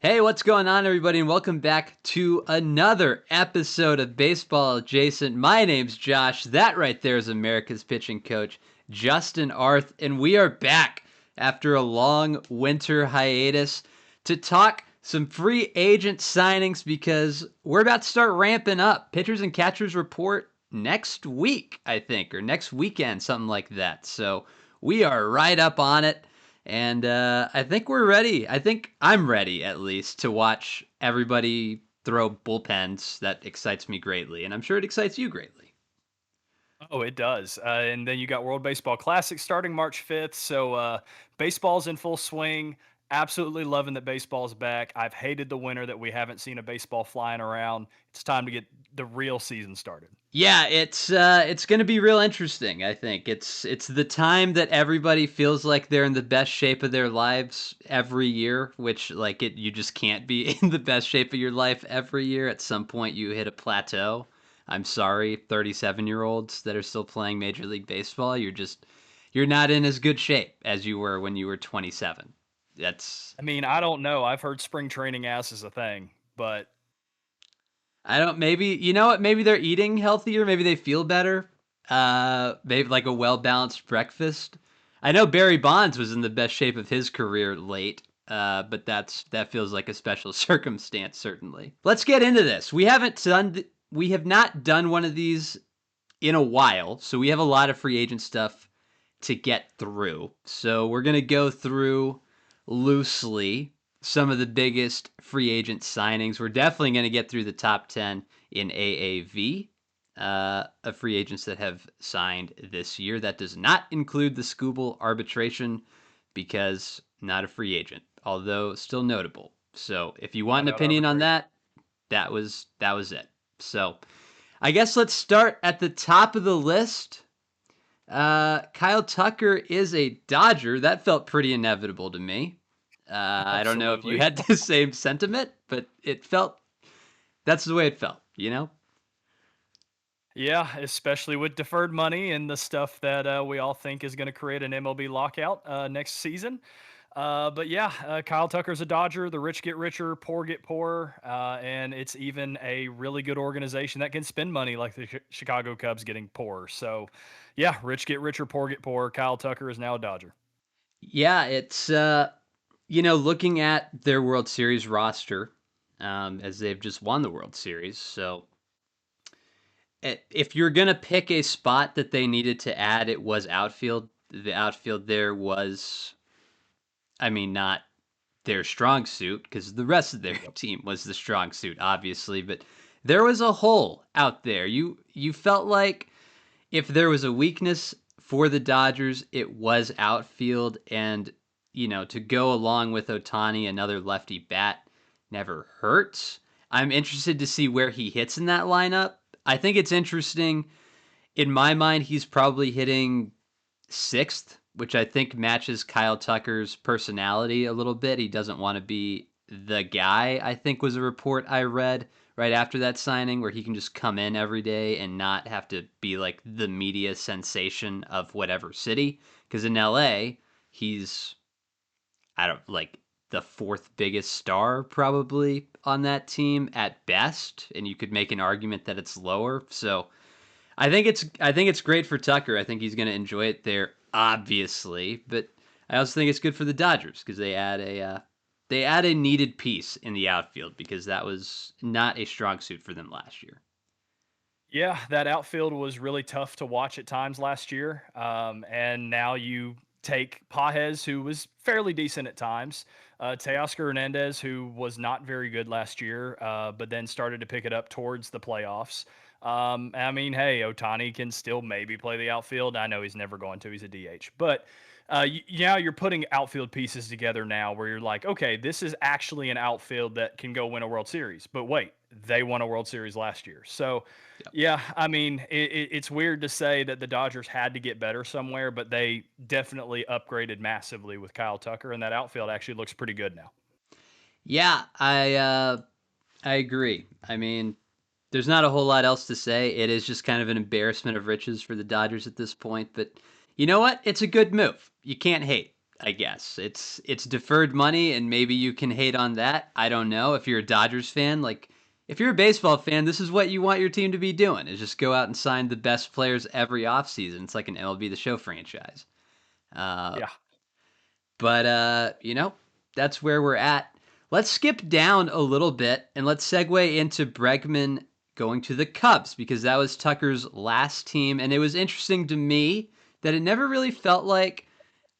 Hey, what's going on, everybody, and welcome back to another episode of Baseball Adjacent. My name's Josh. That right there is America's pitching coach, Justin Arth, and we are back after a long winter hiatus to talk some free agent signings because we're about to start ramping up. Pitchers and catchers report next week, I think, or next weekend, something like that. So we are right up on it. And I think we're ready. I think I'm ready, at least, to watch everybody throw bullpens. That excites me greatly, and I'm sure it excites you greatly. Oh, it does. And then you got World Baseball Classic starting March 5th. So baseball's in full swing. Absolutely loving that baseball's back. I've hated the winter that we haven't seen a baseball flying around. It's time to get the real season started. Yeah, it's going to be real interesting. I think it's the time that everybody feels like they're in the best shape of their lives every year, which like it you just can't be in the best shape of your life every year. At some point, you hit a plateau. I'm sorry, 37-year-olds that are still playing Major League Baseball. You're not in as good shape as you were when you were 27. That's I mean, I don't know. I've heard spring training ass is a thing, but I don't maybe you know what maybe they're eating healthier, maybe they feel better. Maybe like a well-balanced breakfast. I know Barry Bonds was in the best shape of his career late. But that feels like a special circumstance certainly. Let's get into this. We have not done one of these in a while, so we have a lot of free agent stuff to get through. So we're going to go through loosely some of the biggest free agent signings. We're definitely going to get through the top 10 in AAV of free agents that have signed this year. That does not include the Scooble arbitration because not a free agent, although still notable. So if you want shout an out opinion on arbitration. that, that was it. So I guess let's start at the top of the list. Kyle Tucker is a Dodger. That felt pretty inevitable to me. I don't know if you Absolutely. had the same sentiment, but it felt that's the way it felt, you know? Yeah, especially with deferred money and the stuff that we all think is going to create an MLB lockout next season. But yeah, Kyle Tucker's a Dodger. The rich get richer, poor get poorer, and it's even a really good organization that can spend money, like the Chicago Cubs getting poor. So, yeah, rich get richer, poor get poorer. Kyle Tucker is now a Dodger. Yeah, it's looking at their World Series roster, as they've just won the World Series. So if you're gonna pick a spot that they needed to add, it was outfield. The outfield there was, I mean, not their strong suit because the rest of their Yep. team was the strong suit, obviously. But there was a hole out there. You felt like if there was a weakness for the Dodgers, it was outfield, and to go along with Otani, another lefty bat, never hurts. I'm interested to see where he hits in that lineup. I think it's interesting. In my mind, he's probably hitting sixth, which I think matches Kyle Tucker's personality a little bit. He doesn't want to be the guy, I think was a report I read right after that signing where he can just come in every day and not have to be like the media sensation of whatever city. Because in LA, he's, I don't like the fourth biggest star probably on that team at best. And you could make an argument that it's lower. So I think it's great for Tucker. I think he's going to enjoy it there, obviously. But I also think it's good for the Dodgers because they add a needed piece in the outfield because that was not a strong suit for them last year. Yeah, that outfield was really tough to watch at times last year. And now you take Pajes, who was fairly decent at times, Teoscar Hernandez, who was not very good last year, but then started to pick it up towards the playoffs. I mean, hey, Otani can still maybe play the outfield. I know he's never going to, he's a DH. But now you're putting outfield pieces together now where you're like, okay, this is actually an outfield that can go win a World Series. But wait, they won a World Series last year. So, Yep. yeah, I mean, it's weird to say that the Dodgers had to get better somewhere, but they definitely upgraded massively with Kyle Tucker, and that outfield actually looks pretty good now. Yeah, I agree. I mean, there's not a whole lot else to say. It is just kind of an embarrassment of riches for the Dodgers at this point. But you know what? It's a good move. You can't hate. I guess. It's deferred money and maybe you can hate on that. I don't know. If you're a Dodgers fan, like if you're a baseball fan, this is what you want your team to be doing. Is just go out and sign the best players every offseason. It's like an MLB The Show franchise. Uh, Yeah. but that's where we're at. Let's skip down a little bit and let's segue into Bregman going to the Cubs because that was Tucker's last team. And it was interesting to me that it never really felt like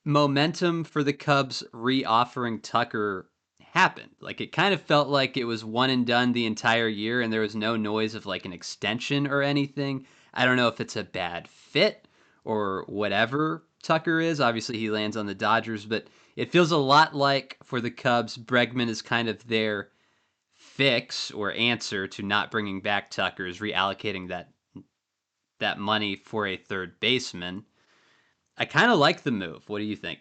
momentum for the Cubs re-offering Tucker happened. Like it kind of felt like it was one and done the entire year and there was no noise of like an extension or anything. I don't know if it's a bad fit or whatever Tucker is. Obviously he lands on the Dodgers, but it feels a lot like for the Cubs, Bregman is kind of their fix or answer to not bringing back Tucker, is reallocating that money for a third baseman. I kind of like the move. What do you think?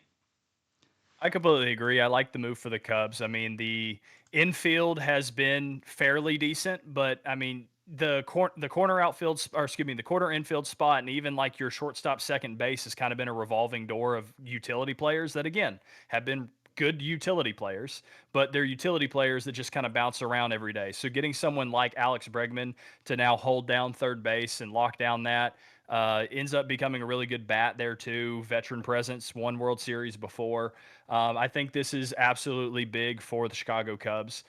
I completely agree. I like the move for the Cubs. I mean, the infield has been fairly decent, but I mean, the corner outfield, or excuse me, the corner infield spot, and even like your shortstop, second base has kind of been a revolving door of utility players that again have been good utility players, but they're utility players that just kind of bounce around every day. So getting someone like Alex Bregman to now hold down third base and lock down that ends up becoming a really good bat there too. Veteran presence, won World Series before. I think this is absolutely big for the Chicago Cubs.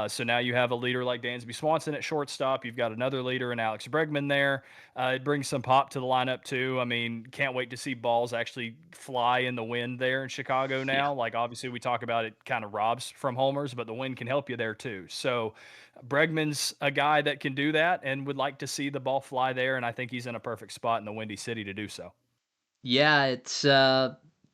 So now you have a leader like Dansby Swanson at shortstop. You've got another leader in Alex Bregman there. It brings some pop to the lineup too. I mean, can't wait to see balls actually fly in the wind there in Chicago Yeah. now. Like obviously we talk about it kind of robs from homers, but the wind can help you there too. So Bregman's a guy that can do that and would like to see the ball fly there, and I think he's in a perfect spot in the Windy City to do so. Yeah, it's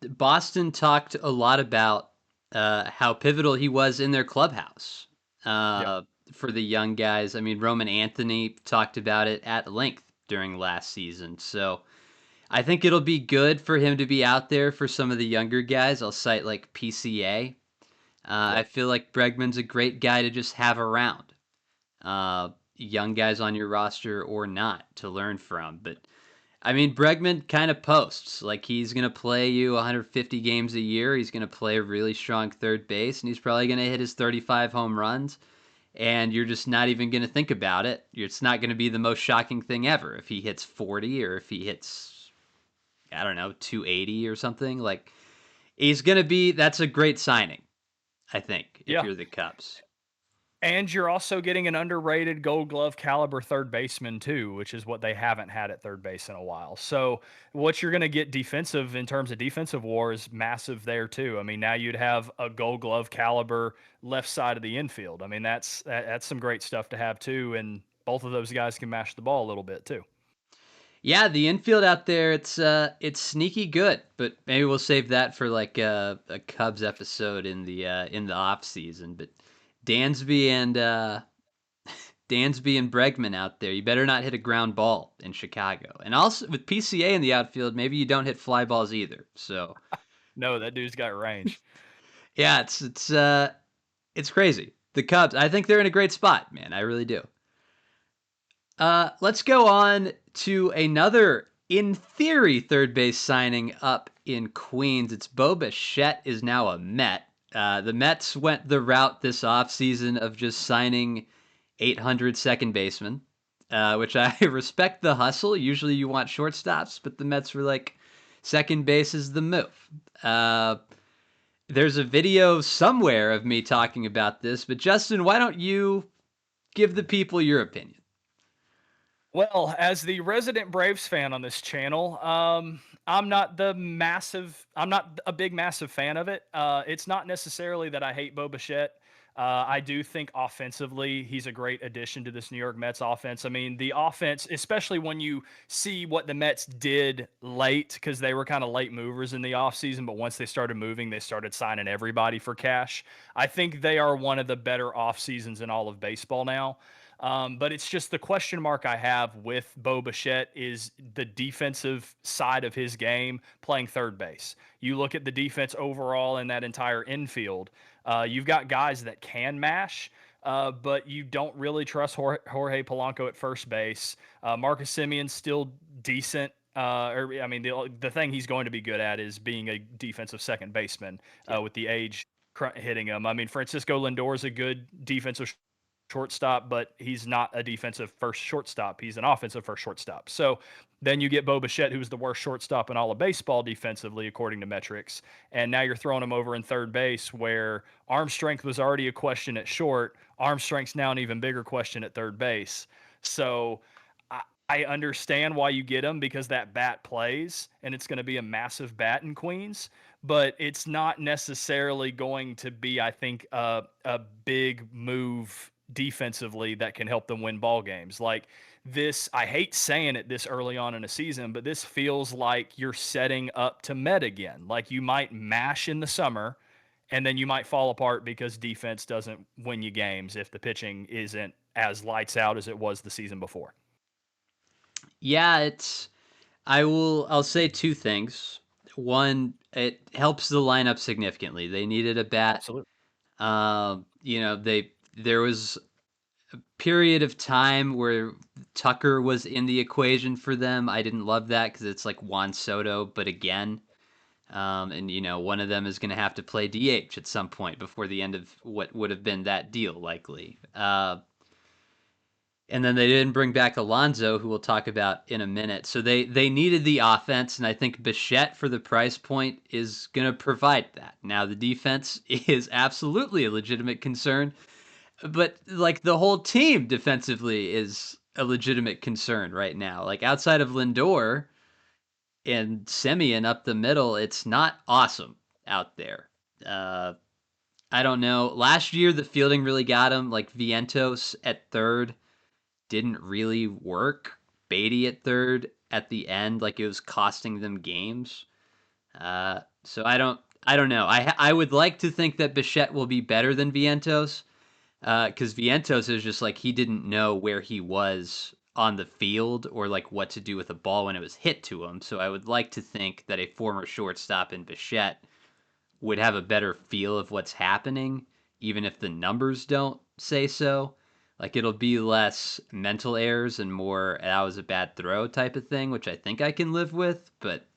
Boston talked a lot about how pivotal he was in their clubhouse Yeah. uh, for the young guys. I mean, Roman Anthony talked about it at length during last season. So I think it'll be good for him to be out there for some of the younger guys. I'll cite like PCA. I Yep. feel like Bregman's a great guy to just have around. Young guys on your roster or not to learn from. But I mean, Bregman kind of posts like he's going to play you 150 games a year. He's going to play a really strong third base, and he's probably going to hit his 35 home runs. And you're just not even going to think about it. It's not going to be the most shocking thing ever if he hits 40 or if he hits, I don't know, 280 or something. Like, he's going to be, that's a great signing, I think, if Yeah. you're the Cubs. And you're also getting an underrated Gold Glove caliber third baseman too, which is what they haven't had at third base in a while. So what you're going to get defensive in terms of defensive war is massive there too. I mean, now you'd have a Gold Glove caliber left side of the infield. I mean, that's some great stuff to have too, and both of those guys can mash the ball a little bit too. Yeah, the infield out there, it's sneaky good, but maybe we'll save that for like a Cubs episode in the off season. But Dansby and Dansby and Bregman out there, you better not hit a ground ball in Chicago. And also with PCA in the outfield, maybe you don't hit fly balls either. So No, that dude's got range. yeah, it's crazy. The Cubs, I think they're in a great spot, man. I really do. Let's go on to another, in theory, third base signing up in Queens. It's Bo Bichette is now a Met. The Mets went the route this offseason of just signing 800 second basemen, which I respect the hustle. Usually you want shortstops, but the Mets were like, second base is the move. There's a video somewhere of me talking about this, but Justin, why don't you give the people your opinion? Well, as the resident Braves fan on this channel, I'm not a big massive fan of it. It's not necessarily that I hate Bo Bichette. I do think offensively he's a great addition to this New York Mets offense. I mean, the offense, especially when you see what the Mets did late, because they were kind of late movers in the offseason, but once they started moving, they started signing everybody for cash. I think they are one of the better off seasons in all of baseball now. But it's just the question mark I have with Bo Bichette is the defensive side of his game playing third base. You look at the defense overall in that entire infield, you've got guys that can mash. But you don't really trust Jorge Polanco at first base. Marcus Simeon's still decent. or I mean, the thing he's going to be good at is being a defensive second baseman Yeah. with the age hitting him. I mean, Francisco Lindor is a good defensive shortstop, but he's not a defensive first shortstop. He's an offensive first shortstop. So then you get Bo Bichette, who's the worst shortstop in all of baseball defensively, according to metrics. And now you're throwing him over in third base, where arm strength was already a question at short. Arm strength's now an even bigger question at third base. So I understand why you get him because that bat plays and it's going to be a massive bat in Queens, but it's not necessarily going to be, I think, a big move defensively that can help them win ball games. Like this, I hate saying it this early on in a season, but this feels like you're setting up to Met again. Like you might mash in the summer and then you might fall apart because defense doesn't win you games if the pitching isn't as lights out as it was the season before. Yeah, I'll say two things. One, it helps the lineup significantly. They needed a bat. Absolutely. There was a period of time where Tucker was in the equation for them. I didn't love that because it's like Juan Soto, but again, and one of them is going to have to play DH at some point before the end of what would have been that deal, likely. And then they didn't bring back Alonso, who we'll talk about in a minute. So they needed the offense, and I think Bichette for the price point is going to provide that. Now the defense is absolutely a legitimate concern, but like the whole team defensively is a legitimate concern right now. Like outside of Lindor and Semien up the middle, it's not awesome out there. Uh, I don't know. Last year the fielding really got him. Like Vientos at third didn't really work. Beatty at third at the end, like it was costing them games. So I don't know. I would like to think that Bichette will be better than Vientos, because Vientos is just like he didn't know where he was on the field or like what to do with the ball when it was hit to him. So I would like to think that a former shortstop in Bichette would have a better feel of what's happening, even if the numbers don't say so. Like it'll be less mental errors and more that was a bad throw type of thing, which I think I can live with. But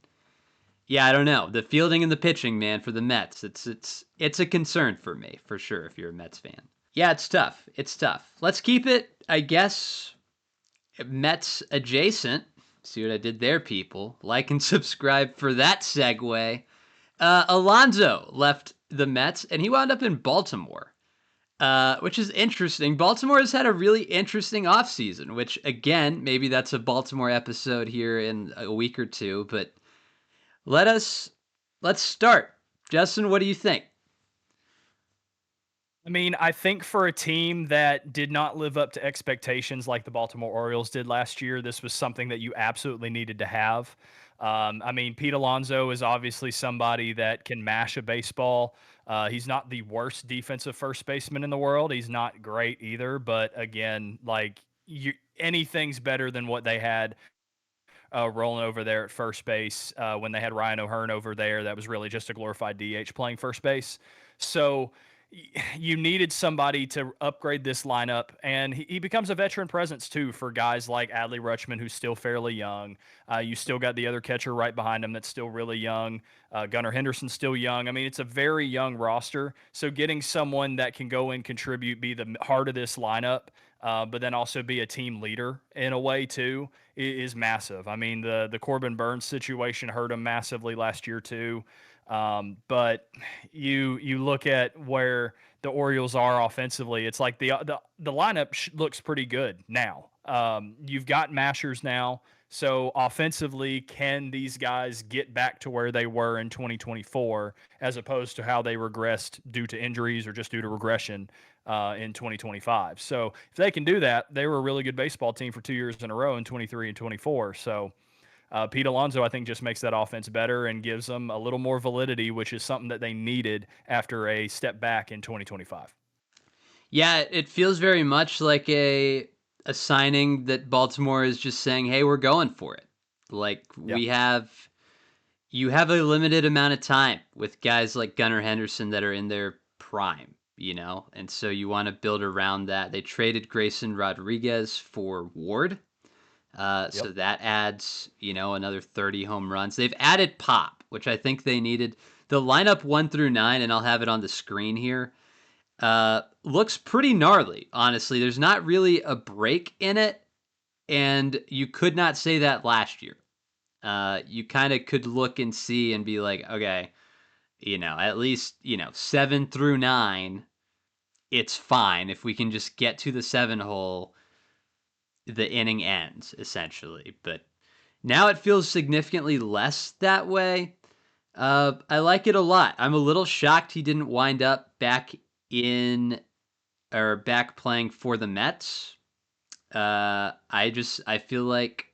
yeah, I don't know. The fielding and the pitching, man, for the Mets, it's a concern for me for sure. If you're a Mets fan, yeah, it's tough. It's tough. Let's keep it, I guess, Mets adjacent. See what I did there, people. Like and subscribe for that segue. Alonso left the Mets and he wound up in Baltimore, which is interesting. Baltimore has had a really interesting offseason, which, again, maybe that's a Baltimore episode here in a week or two, but let us let's start. Justin, what do you think? I mean, I think for a team that did not live up to expectations like the Baltimore Orioles did last year, this was something that you absolutely needed to have. I mean, Pete Alonso is obviously somebody that can mash a baseball. He's not the worst defensive first baseman in the world. He's not great either, but again, like anything's better than what they had rolling over there at first base when they had Ryan O'Hearn over there. That was really just a glorified DH playing first base. So you needed somebody to upgrade this lineup, and he becomes a veteran presence too for guys like Adley Rutschman, who's still fairly young. You still got the other catcher right behind him that's still really young. Gunnar Henderson's still young. I mean, it's a very young roster. So getting someone that can go and contribute, be the heart of this lineup, but then also be a team leader in a way too, is massive. I mean, the Corbin Burns situation hurt him massively last year too. But you look at where the Orioles are offensively, it's like the lineup looks pretty good now. You've got mashers now. So offensively, can these guys get back to where they were in 2024 as opposed to how they regressed due to injuries or just due to regression in 2025? So if they can do that, they were a really good baseball team for 2 years in a row in 23 and 24. So Pete Alonso, I think, just makes that offense better and gives them a little more validity, which is something that they needed after a step back in 2025. Yeah, it feels very much like a signing that Baltimore is just saying, "Hey, we're going for it." Like Yeah. you have a limited amount of time with guys like Gunnar Henderson that are in their prime, and so you want to build around that. They traded Grayson Rodriguez for Ward, Yep. So that adds, another 30 home runs. They've added pop, which I think they needed. The lineup 1 through 9, and I'll have it on the screen here, looks pretty gnarly, honestly. There's not really a break in it, and you could not say that last year. You kind of could look and see and be like, okay, at least, 7 through 9, it's fine. If we can just get to the 7 hole, the inning ends, essentially. But now it feels significantly less that way. I like it a lot. I'm a little shocked he didn't wind up in back playing for the Mets. I feel like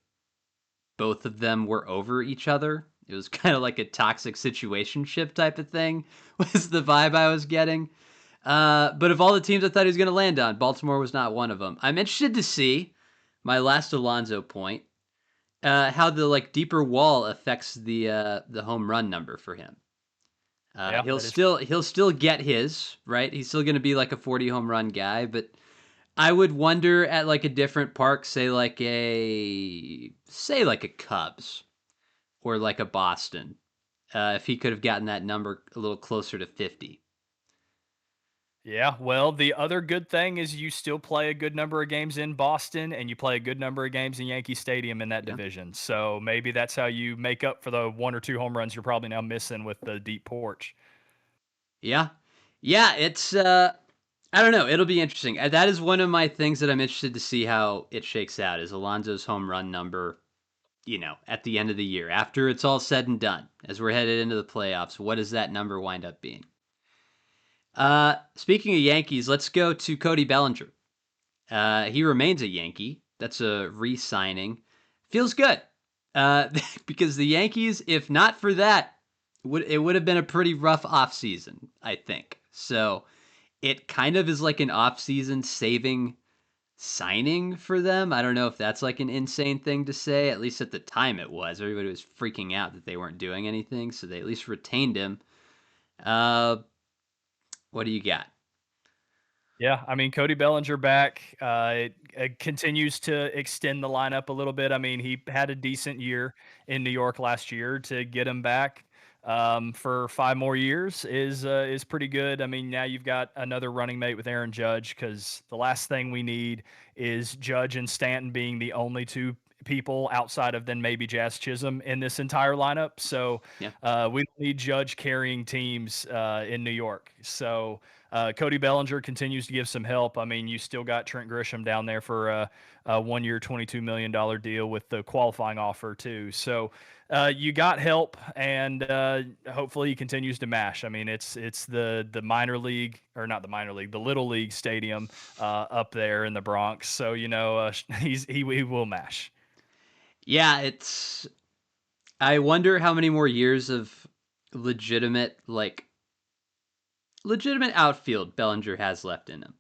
both of them were over each other. It was kind of like a toxic situationship type of thing was the vibe I was getting. But of all the teams I thought he was going to land on, Baltimore was not one of them. I'm interested to see my last Alonso point, how the like deeper wall affects the home run number for him. Yeah, He'll that is. still get his right. He's still going to be like a 40 home run guy, but I would wonder at like a different park, say like a Cubs or like a Boston, if he could have gotten that number a little closer to 50. Yeah, well, the other good thing is you still play a good number of games in Boston and you play a good number of games in Yankee Stadium in that Yeah, division. So maybe that's how you make up for the 1 or 2 home runs you're probably now missing with the deep porch. yeah, yeah. It's I don't know. It'll be interesting. That is one of my things that I'm interested to see how it shakes out. Is Alonso's home run number? At the end of the year, after it's all said and done, as we're headed into the playoffs, what does that number wind up being? Speaking of Yankees, let's go to Cody Bellinger. He remains a Yankee. That's a re-signing. Feels good. Because the Yankees, if not for that, it would have been a pretty rough offseason, I think. So it kind of is like an offseason saving signing for them. I don't know if that's like an insane thing to say. At least at the time it was. Everybody was freaking out that they weren't doing anything, so they at least retained him. Uh, what do you got? Yeah, I mean Cody Bellinger back. It continues to extend the lineup a little bit. I mean, he had a decent year in New York last year. To get him back for 5 more years is pretty good. I mean, now you've got another running mate with Aaron Judge because the last thing we need is Judge and Stanton being the only two people outside of then maybe Jazz Chisholm in this entire lineup. So Yeah. we don't need Judge carrying teams in New York. So Cody Bellinger continues to give some help. I mean, you still got Trent Grisham down there for a 1 year, $22 million deal with the qualifying offer too. So you got help, and hopefully he continues to mash. I mean, it's the minor league, or not the minor league, the little league stadium up there in the Bronx. So he will mash. Yeah, it's I wonder how many more years of legitimate like legitimate outfield Bellinger has left in him.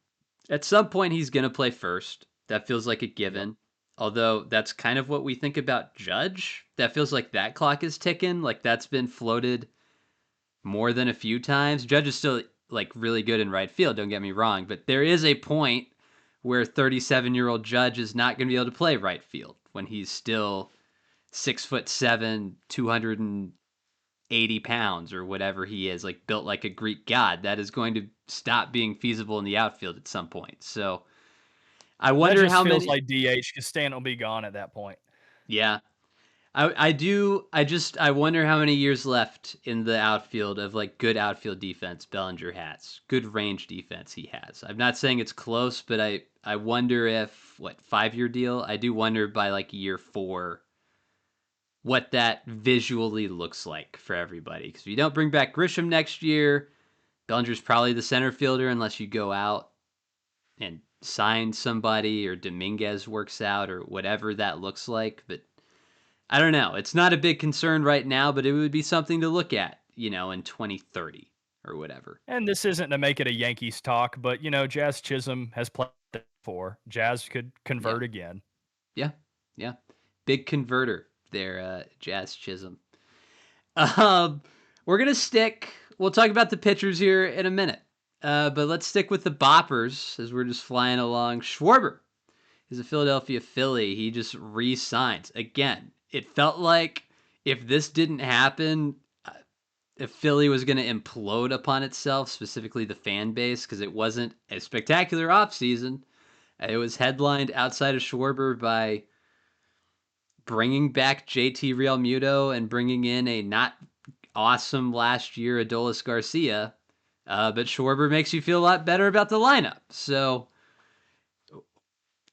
At some point he's going to play first. That feels like a Yep. given. Although that's kind of what we think about Judge. That feels like that clock is ticking, like that's been floated more than a few times. Judge is still like really good in right field, don't get me wrong, but there is a point where 37-year-old Judge is not going to be able to play right field when he's still 6'7", 280 pounds or whatever he is, like built like a Greek god. That is going to stop being feasible in the outfield at some point. So I That wonder just how feels many. like DH because Stanton will be gone at that point. Yeah, I do. I wonder how many years left in the outfield of like good outfield defense Bellinger has, good range defense he has. I'm not saying it's close, but I wonder if what 5 year deal. I do wonder by like year 4 what that visually looks like for everybody. Because if you don't bring back Grisham next year, Bellinger's probably the center fielder unless you go out and sign somebody or Dominguez works out or whatever that looks like. But I don't know. It's not a big concern right now, but it would be something to look at, in 2030 or whatever. And this isn't to make it a Yankees talk, but Jazz Chisholm has played before. Jazz could Yeah, convert again. yeah, yeah. Big converter there, Jazz Chisholm. Um, we're gonna stick. We'll talk about the pitchers here in a minute, but let's stick with the boppers as we're just flying along. Schwarber He's a Philadelphia Philly. He just re-signs again. It felt like if this didn't happen, if Philly was going to implode upon itself, specifically the fan base, because it wasn't a spectacular offseason. It was headlined outside of Schwarber by bringing back JT Realmuto and bringing in a not awesome last year Adolis Garcia. But Schwarber makes you feel a lot better about the lineup. So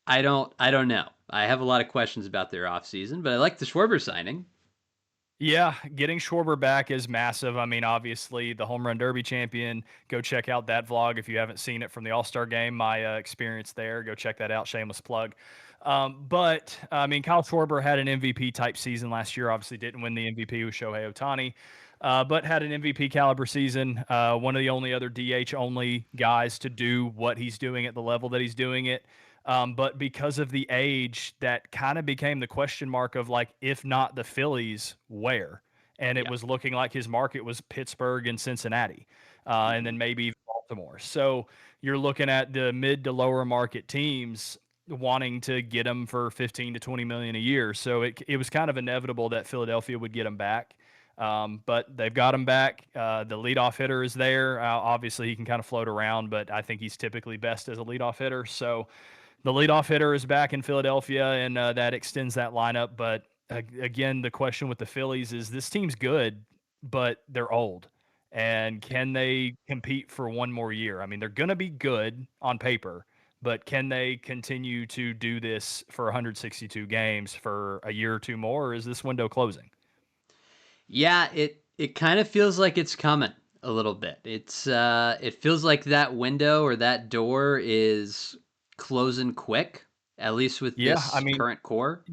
I don't know. I have a lot of questions about their offseason, but I like the Schwarber signing. Yeah, getting Schwarber back is massive. I mean, obviously, the home run derby champion. Go check out that vlog if you haven't seen it from the All Star game. My experience there. Go check that out. Shameless plug. But I mean, Kyle Schwarber had an MVP type season last year. Obviously, didn't win the MVP with Shohei Ohtani, but had an MVP caliber season. One of the only other DH only guys to do what he's doing at the level that he's doing it. But because of the age, that kind of became the question mark of like, if not the Phillies, where? And it Yeah. was looking like his market was Pittsburgh and Cincinnati, and Mm-hmm. then maybe even Baltimore. So you're looking at the mid to lower market teams wanting to get him for 15 to 20 million a year. So it was kind of inevitable that Philadelphia would get him back. But they've got him back. The leadoff hitter is there. Obviously, he can kind of float around, but I think he's typically best as a leadoff hitter. So the leadoff hitter is back in Philadelphia, and that extends that lineup. But again, the question with the Phillies is this team's good, but they're old. And can they compete for one more year? I mean, they're going to be good on paper, but can they continue to do this for 162 games for a year or two more, or is this window closing? Yeah, it kind of feels like it's coming a little bit. It feels like that window or that door is closing quick, at least with Yeah, I this mean, current core.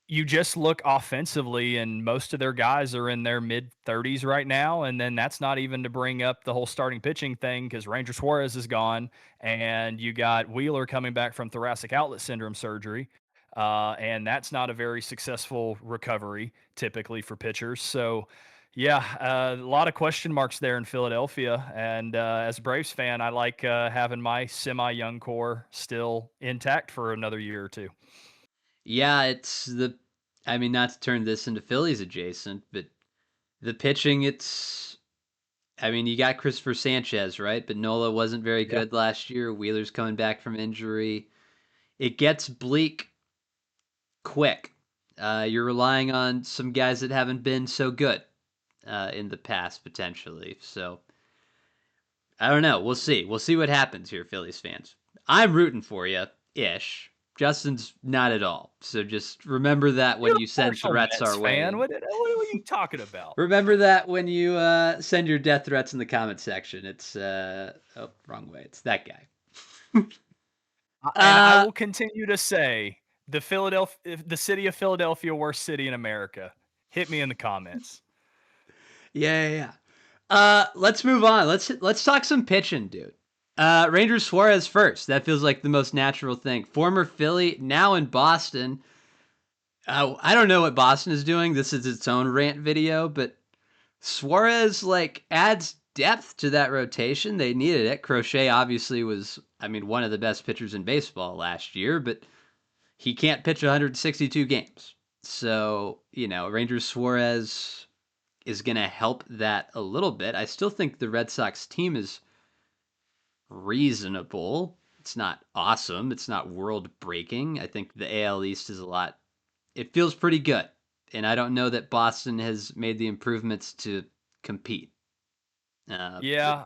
you just look offensively, and most of their guys are in their mid 30s right now. And then that's not even to bring up the whole starting pitching thing because Ranger Suarez is gone, and you got Wheeler coming back from thoracic outlet syndrome surgery. And that's not a very successful recovery typically for pitchers. So, yeah, a lot of question marks there in Philadelphia. And as a Braves fan, I like having my semi young core still intact for another year or two. Yeah, I mean, not to turn this into Phillies adjacent, but the pitching, I mean, you got Christopher Sanchez, right? But Nola wasn't very Yeah. good last year. Wheeler's coming back from injury. It gets bleak quick. You're relying on some guys that haven't been so good in the past, potentially. So I don't know. We'll see. We'll see what happens here, Phillies fans. I'm rooting for you, ish. Justin's not at all. So just remember that when You're you a send partial threats Mets our fan. way. What are you talking about? Remember that when you send your death threats in the comment section. It's oh, wrong way. It's that guy. And I uh will continue to say the city of Philadelphia, worst city in America. Hit me in the comments. yeah, yeah, yeah. Let's move on. Let's talk some pitching, dude. Rangers Suarez first. That feels like the most natural thing. Former Philly, now in Boston. I don't know what Boston is doing. This is its own rant video, but Suarez like adds depth to that rotation. They needed it. Crochet obviously was, I mean, one of the best pitchers in baseball last year, but he can't pitch 162 games. So, Rangers Suarez is going to help that a little bit. I still think the Red Sox team is reasonable. It's not awesome. It's not world breaking. I think the AL East is a lot, it feels pretty good. And I don't know that Boston has made the improvements to compete. But Yeah,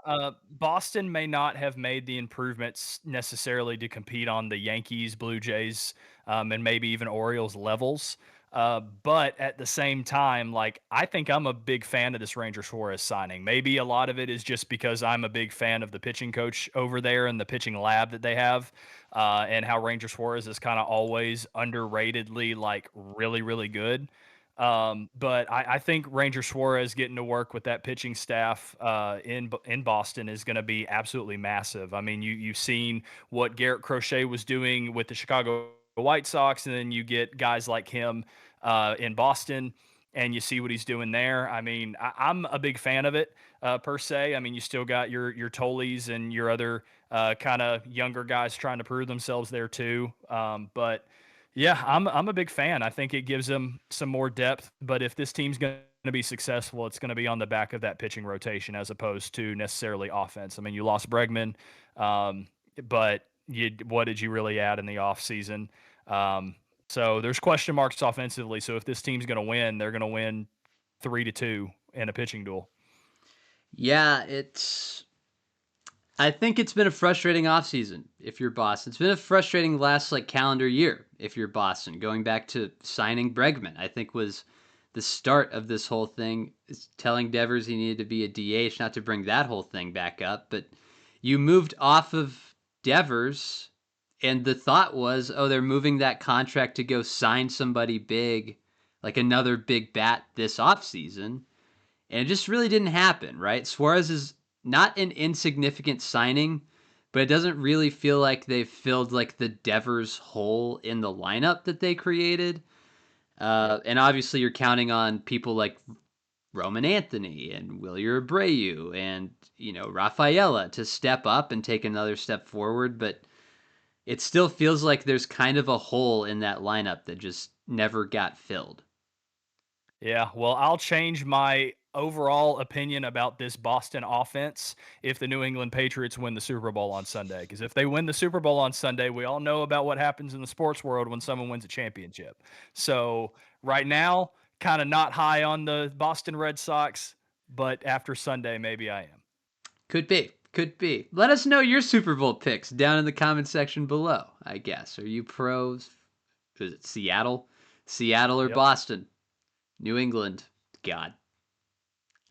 Boston may not have made the improvements necessarily to compete on the Yankees, Blue Jays, and maybe even Orioles levels. But at the same time, like I think I'm a big fan of this Ranger Suarez signing. Maybe a lot of it is just because I'm a big fan of the pitching coach over there and the pitching lab that they have, and how Ranger Suarez is kind of always underratedly like really, really good. But I think Ranger Suarez getting to work with that pitching staff in Boston is going to be absolutely massive. I mean, you've seen what Garrett Crochet was doing with the Chicago White Sox, and then you get guys like him in Boston, and you see what he's doing there. I mean, I'm a big fan of it per se. I mean, you still got your Tollies and your other kind of younger guys trying to prove themselves there too. But yeah, I'm a big fan. I think it gives them some more depth. But if this team's going to be successful, it's going to be on the back of that pitching rotation as opposed to necessarily offense. I mean, you lost Bregman, um, but what did you really add in the offseason? So there's question marks offensively. So if this team's going to win, they're going to win 3-2 in a pitching duel. Yeah, I think it's been a frustrating offseason if you're Boston. It's been a frustrating last like calendar year if you're Boston. Going back to signing Bregman, I think was the start of this whole thing. Is telling Devers he needed to be a DH, not to bring that whole thing back up, but you moved off of Devers, and the thought was, oh, they're moving that contract to go sign somebody big, like another big bat this offseason. And it just really didn't happen, right? Suarez is not an insignificant signing, but it doesn't really feel like they've filled like the Devers hole in the lineup that they created. Yep. And obviously, you're counting on people like Roman Anthony and Wilyer Abreu and Rafaela to step up and take another step forward. But it still feels like there's kind of a hole in that lineup that just never got filled. Yeah, well, I'll change my overall opinion about this Boston offense if the New England Patriots win the Super Bowl on Sunday. Because if they win the Super Bowl on Sunday, we all know about what happens in the sports world when someone wins a championship. So right now, kind of not high on the Boston Red Sox, but after Sunday, maybe I am. Could be. Could be. Let us know your Super Bowl picks down in the comment section below, I guess. Are you pros? Is it Seattle? Seattle or Yep. Boston? New England? God.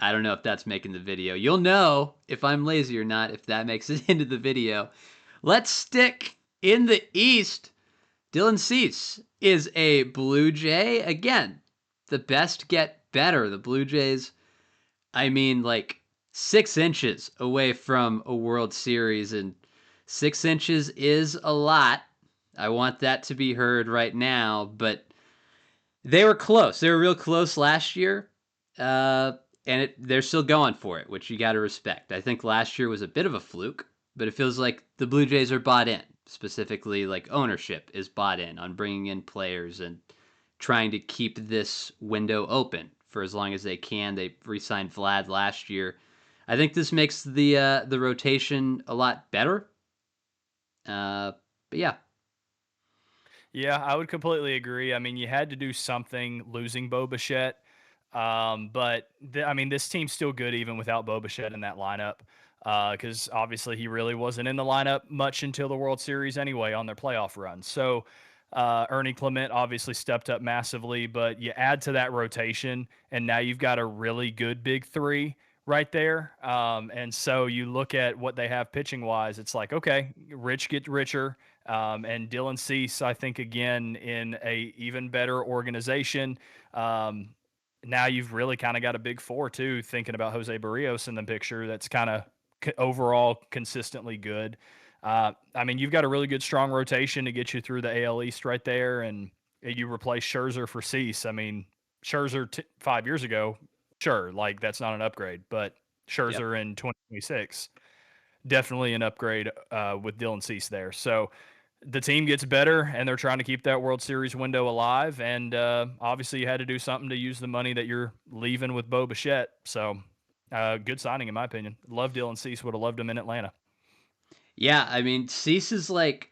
I don't know if that's making the video. You'll know if I'm lazy or not if that makes it into the video. Let's stick in the East. Dylan Cease is a Blue Jay. Again, the best get better. The Blue Jays, I mean, like 6 inches away from a World Series, and 6 inches is a lot. I want that to be heard right now, but they were close. They were real close last year, uh, and they're still going for it, which you got to respect. I think last year was a bit of a fluke, but it feels like the Blue Jays are bought in. Specifically, like ownership is bought in on bringing in players and trying to keep this window open for as long as they can. They re-signed Vlad last year. I think this makes the rotation a lot better. But yeah, Yeah, I would completely agree. I mean, you had to do something losing Bo Bichette. But I mean, this team's still good even without Bo Bichette in that lineup. Because obviously he really wasn't in the lineup much until the World Series anyway on their playoff run. So Ernie Clement obviously stepped up massively, but you add to that rotation, and now you've got a really good big three right there. And so you look at what they have pitching wise, it's like, okay, Rich gets richer. And Dylan Cease, I think, again, in a even better organization. Um, Now you've really kind of got a big four too. Thinking about Jose Barrios in the picture, that's kind of overall consistently good. I mean, you've got a really good strong rotation to get you through the AL East right there, and you replace Scherzer for Cease. I mean, Scherzer 5 years ago, sure, like that's not an upgrade, but yep. Scherzer in 2026, definitely an upgrade with Dylan Cease there. So the team gets better, and they're trying to keep that World Series window alive. And obviously, you had to do something to use the money that you're leaving with Bo Bichette. So, good signing, in my opinion. Love Dylan Cease. Would have loved him in Atlanta. Yeah, I mean, Cease is like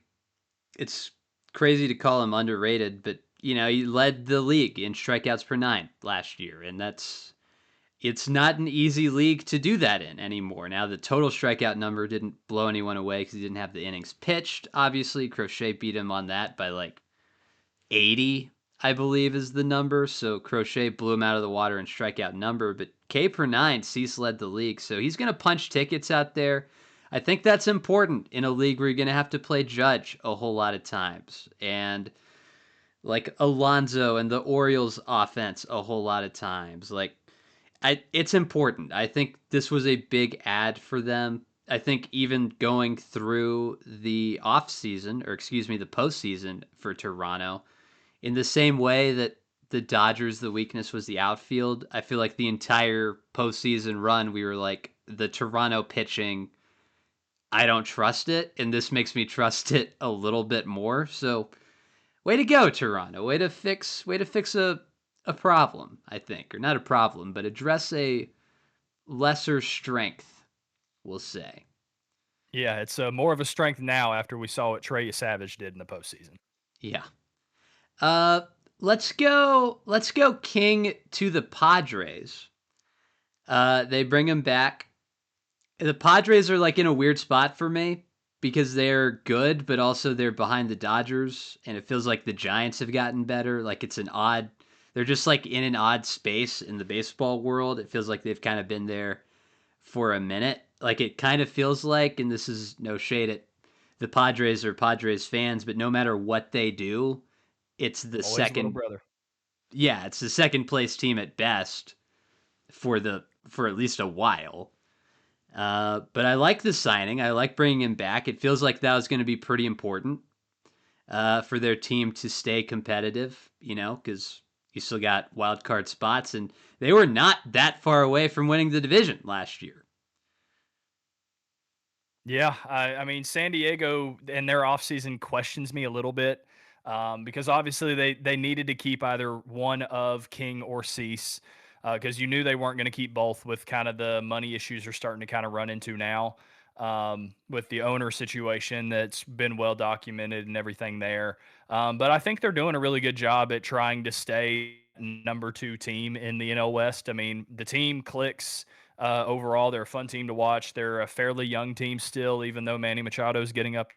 it's crazy to call him underrated, but he led the league in strikeouts per nine last year, and it's not an easy league to do that in anymore. Now the total strikeout number didn't blow anyone away because he didn't have the innings pitched. Obviously, Crochet beat him on that by like 80, I believe is the number. So Crochet blew him out of the water in strikeout number, but K per nine, Cease led the league, so he's gonna punch tickets out there. I think that's important in a league where you're gonna have to play judge a whole lot of times, and like Alonso and the Orioles offense a whole lot of times. Like it's important. I think this was a big ad for them. I think even going through the off season, or excuse me, the postseason for Toronto, in the same way that the Dodgers, the weakness was the outfield. I feel like the entire postseason run, we were like the Toronto pitching I don't trust it, and this makes me trust it a little bit more. So, way to go, Toronto. Way to fix a problem, I think. Or not a problem, but address a lesser strength, we'll say. Yeah, it's more of a strength now after we saw what Trey Savage did in the postseason. Yeah. Uh let's go King to the Padres. They bring him back. The Padres are like in a weird spot for me because they're good, but also they're behind the Dodgers, and it feels like the Giants have gotten better. Like it's an odd, they're just like in an odd space in the baseball world. It feels like they've kind of been there for a minute. Like it kind of feels like, and this is no shade at the Padres or Padres fans, but no matter what they do, it's the Always little second, brother. yeah, it's the second place team at best for at least a while. But I like the signing. I like bringing him back. It feels like that was going to be pretty important for their team to stay competitive, because you still got wild card spots, and they were not that far away from winning the division last year. Yeah, I mean, San Diego and their offseason questions me a little bit because obviously they needed to keep either one of King or Cease because you knew they weren't going to keep both with kind of the money issues they're starting to kind of run into now with the owner situation that's been well documented and everything there. But I think they're doing a really good job at trying to stay number two team in the NL West. I mean, the team clicks overall. They're a fun team to watch. They're a fairly young team still, even though Manny Machado is getting up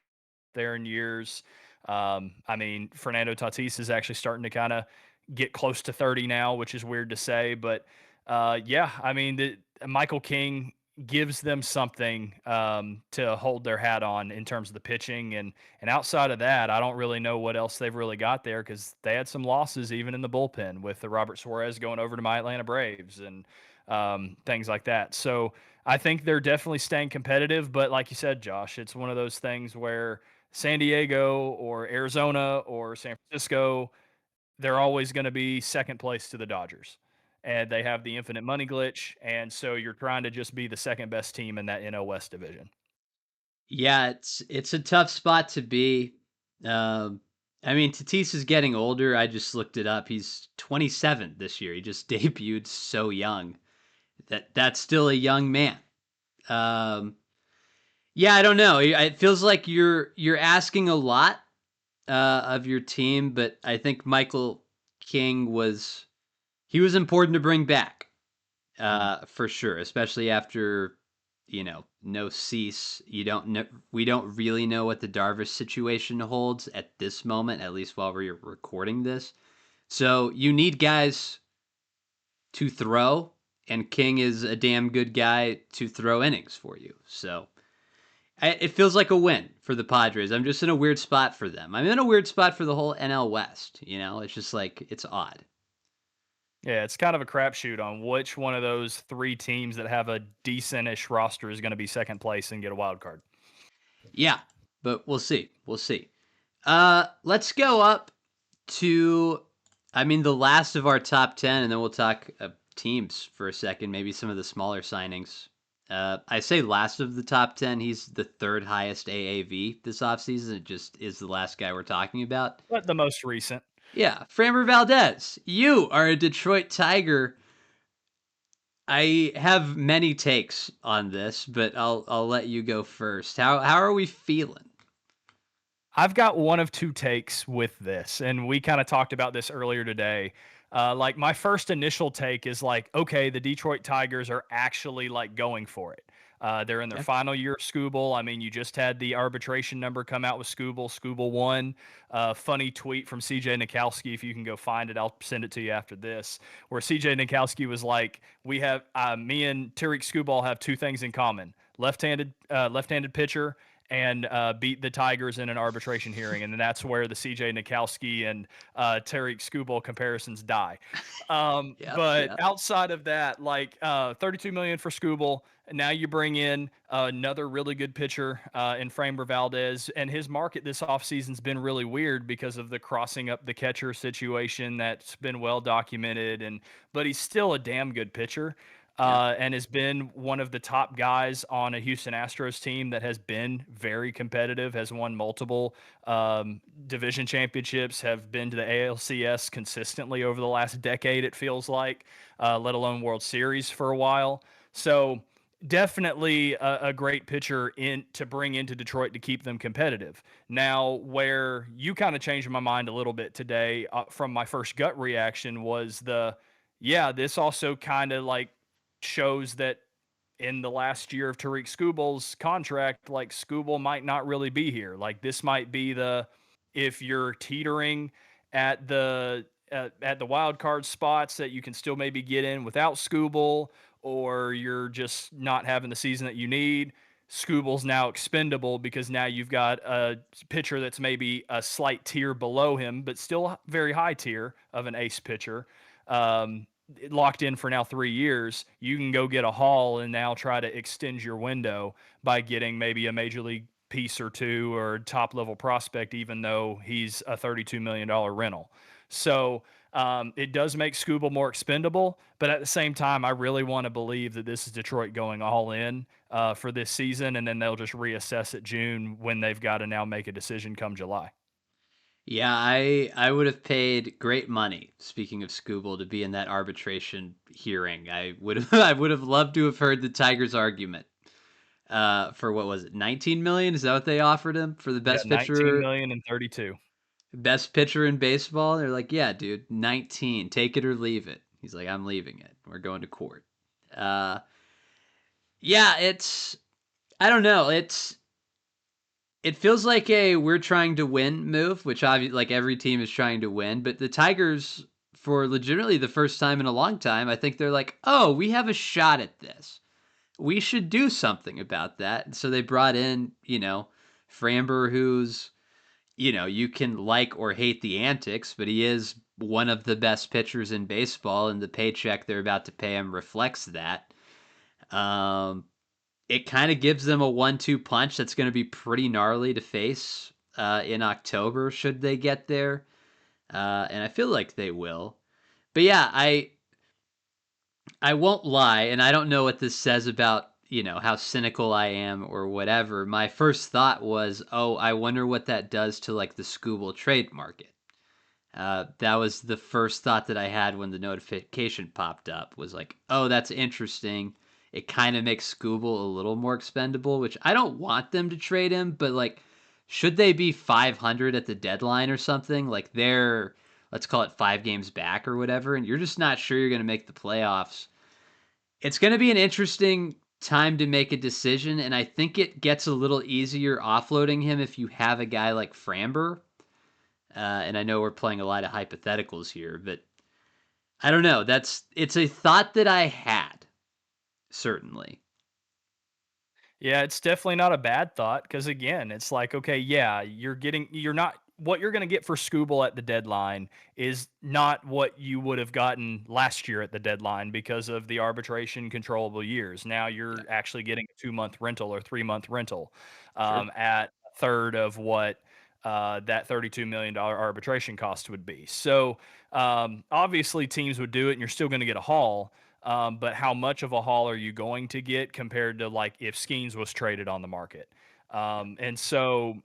there in years. I mean, Fernando Tatis is actually starting to kind of get close to 30 now, which is weird to say. But yeah, I mean, Michael King gives them something to hold their hat on in terms of the pitching. And outside of that, I don't really know what else they've really got there because they had some losses even in the bullpen with the Robert Suarez going over to my Atlanta Braves and things like that. So I think they're definitely staying competitive. But like you said, Josh, it's one of those things where San Diego or Arizona or San Francisco, they're always going to be second place to the Dodgers. And they have the infinite money glitch. And so you're trying to just be the second best team in that NL West division. Yeah, it's a tough spot to be. Um, I mean, Tatis is getting older. I just looked it up. He's 27 this year. He just debuted so young. That's still a young man. Um, yeah, I don't know. It feels like you're asking a lot of your team, but I think Michael King was important to bring back for sure, especially after no Cease. You don't know, we don't really know what the Darvish situation holds at this moment, at least while we're recording this. So you need guys to throw, and King is a damn good guy to throw innings for you. So it feels like a win for the Padres. I'm just in a weird spot for them. I'm in a weird spot for the whole NL West. It's just like it's odd. Yeah, it's kind of a crapshoot on which one of those three teams that have a decentish roster is going to be second place and get a wild card. Yeah, but we'll see. We'll see. Let's go up to, I mean, the last of our top 10, and then we'll talk teams for a second, maybe some of the smaller signings. I say last of the top 10. He's the third highest AAV this offseason. It just is the last guy we're talking about. But the most recent. Yeah, Framber Valdez. You are a Detroit Tiger. I have many takes on this, but I'll let you go first. How are we feeling? I've got one of two takes with this, and we kind of talked about this earlier today. Like my first initial take is like, okay, the Detroit Tigers are actually like going for it. They're in their Okay. final year of Scooble. I mean, you just had the arbitration number come out with Scooble. Scooble won. Funny tweet from CJ Nikowski. If you can go find it, I'll send it to you after this. Where CJ Nikowski was like, "We have me and Tariq Scooble have two things in common: left-handed pitcher and beat the Tigers in an arbitration hearing, and then that's where the CJ Nikowski and Tariq Skubal comparisons die. Yep. But Yep. outside of that, like 32 million for Skubal. Now you bring in another really good pitcher in Framber Valdez, and his market this offseason's been really weird because of the crossing up the catcher situation that's been well documented, but he's still a damn good pitcher. Yeah. and has been one of the top guys on a Houston Astros team that has been very competitive, has won multiple division championships, have been to the ALCS consistently over the last decade, it feels like, let alone World Series for a while. So definitely a great pitcher in to bring into Detroit to keep them competitive. Now, where you kind of changed my mind a little bit today from my first gut reaction was yeah, this also kind of like shows that in the last year of Tariq Skubal's contract, like Skubal might not really be here. Like this might be if you're teetering at the wild card spots that you can still maybe get in without Skubal, or you're just not having the season that you need. Skubal's now expendable because now you've got a pitcher that's maybe a slight tier below him, but still very high tier of an ace pitcher. Um, Locked in for now 3 years, you can go get a haul and now try to extend your window by getting maybe a major league piece or two or top level prospect, even though he's a $32 million rental. So it does make Scooble more expendable, but at the same time, I really want to believe that this is Detroit going all in for this season, and then they'll just reassess it June when they've got to now make a decision come July. Yeah, I would have paid great money, speaking of Scooble, to be in that arbitration hearing. I would have I would have loved to have heard the Tigers argument. For what was it, 19 million? Is that what they offered him for the Yeah, 19 million and 32. best pitcher in baseball? They're like, "Yeah, dude, 19. Take it or leave it." He's like, "I'm leaving it. We're going to court." Uh yeah, it's I don't know. It feels like a we're trying to win move, which obviously like every team is trying to win, but the Tigers for legitimately the first time in a long time, I think they're like, "Oh, we have a shot at this. We should do something about that." And so they brought in, Framber, who's, you can like or hate the antics, but he is one of the best pitchers in baseball, and the paycheck they're about to pay him reflects that. Um, it kind of gives them a 1-2 punch that's going to be pretty gnarly to face in October should they get there, and I feel like they will. But yeah, I won't lie, and I don't know what this says about how cynical I am or whatever. My first thought was, oh, I wonder what that does to like the Scooble trade market. That was the first thought that I had when the notification popped up. Was like, oh, that's interesting. It kind of makes Scooble a little more expendable, which I don't want them to trade him, but like, should they be 500 at the deadline or something? Like they're, let's call it 5 games back or whatever, and you're just not sure you're going to make the playoffs. It's going to be an interesting time to make a decision, and I think it gets a little easier offloading him if you have a guy like Framber. And I know we're playing a lot of hypotheticals here, but I don't know. It's a thought that I had, certainly. Yeah, it's definitely not a bad thought because again, it's like, okay, yeah, you're not what you're going to get for Scooble at the deadline is not what you would have gotten last year at the deadline because of the arbitration controllable years. Now Yeah, you're actually getting a 2 month rental or 3 month rental sure. at a third of what that $32 million arbitration cost would be. So obviously teams would do it and you're still going to get a haul. But how much of a haul are you going to get compared to like if Skeens was traded on the market? Yeah. And so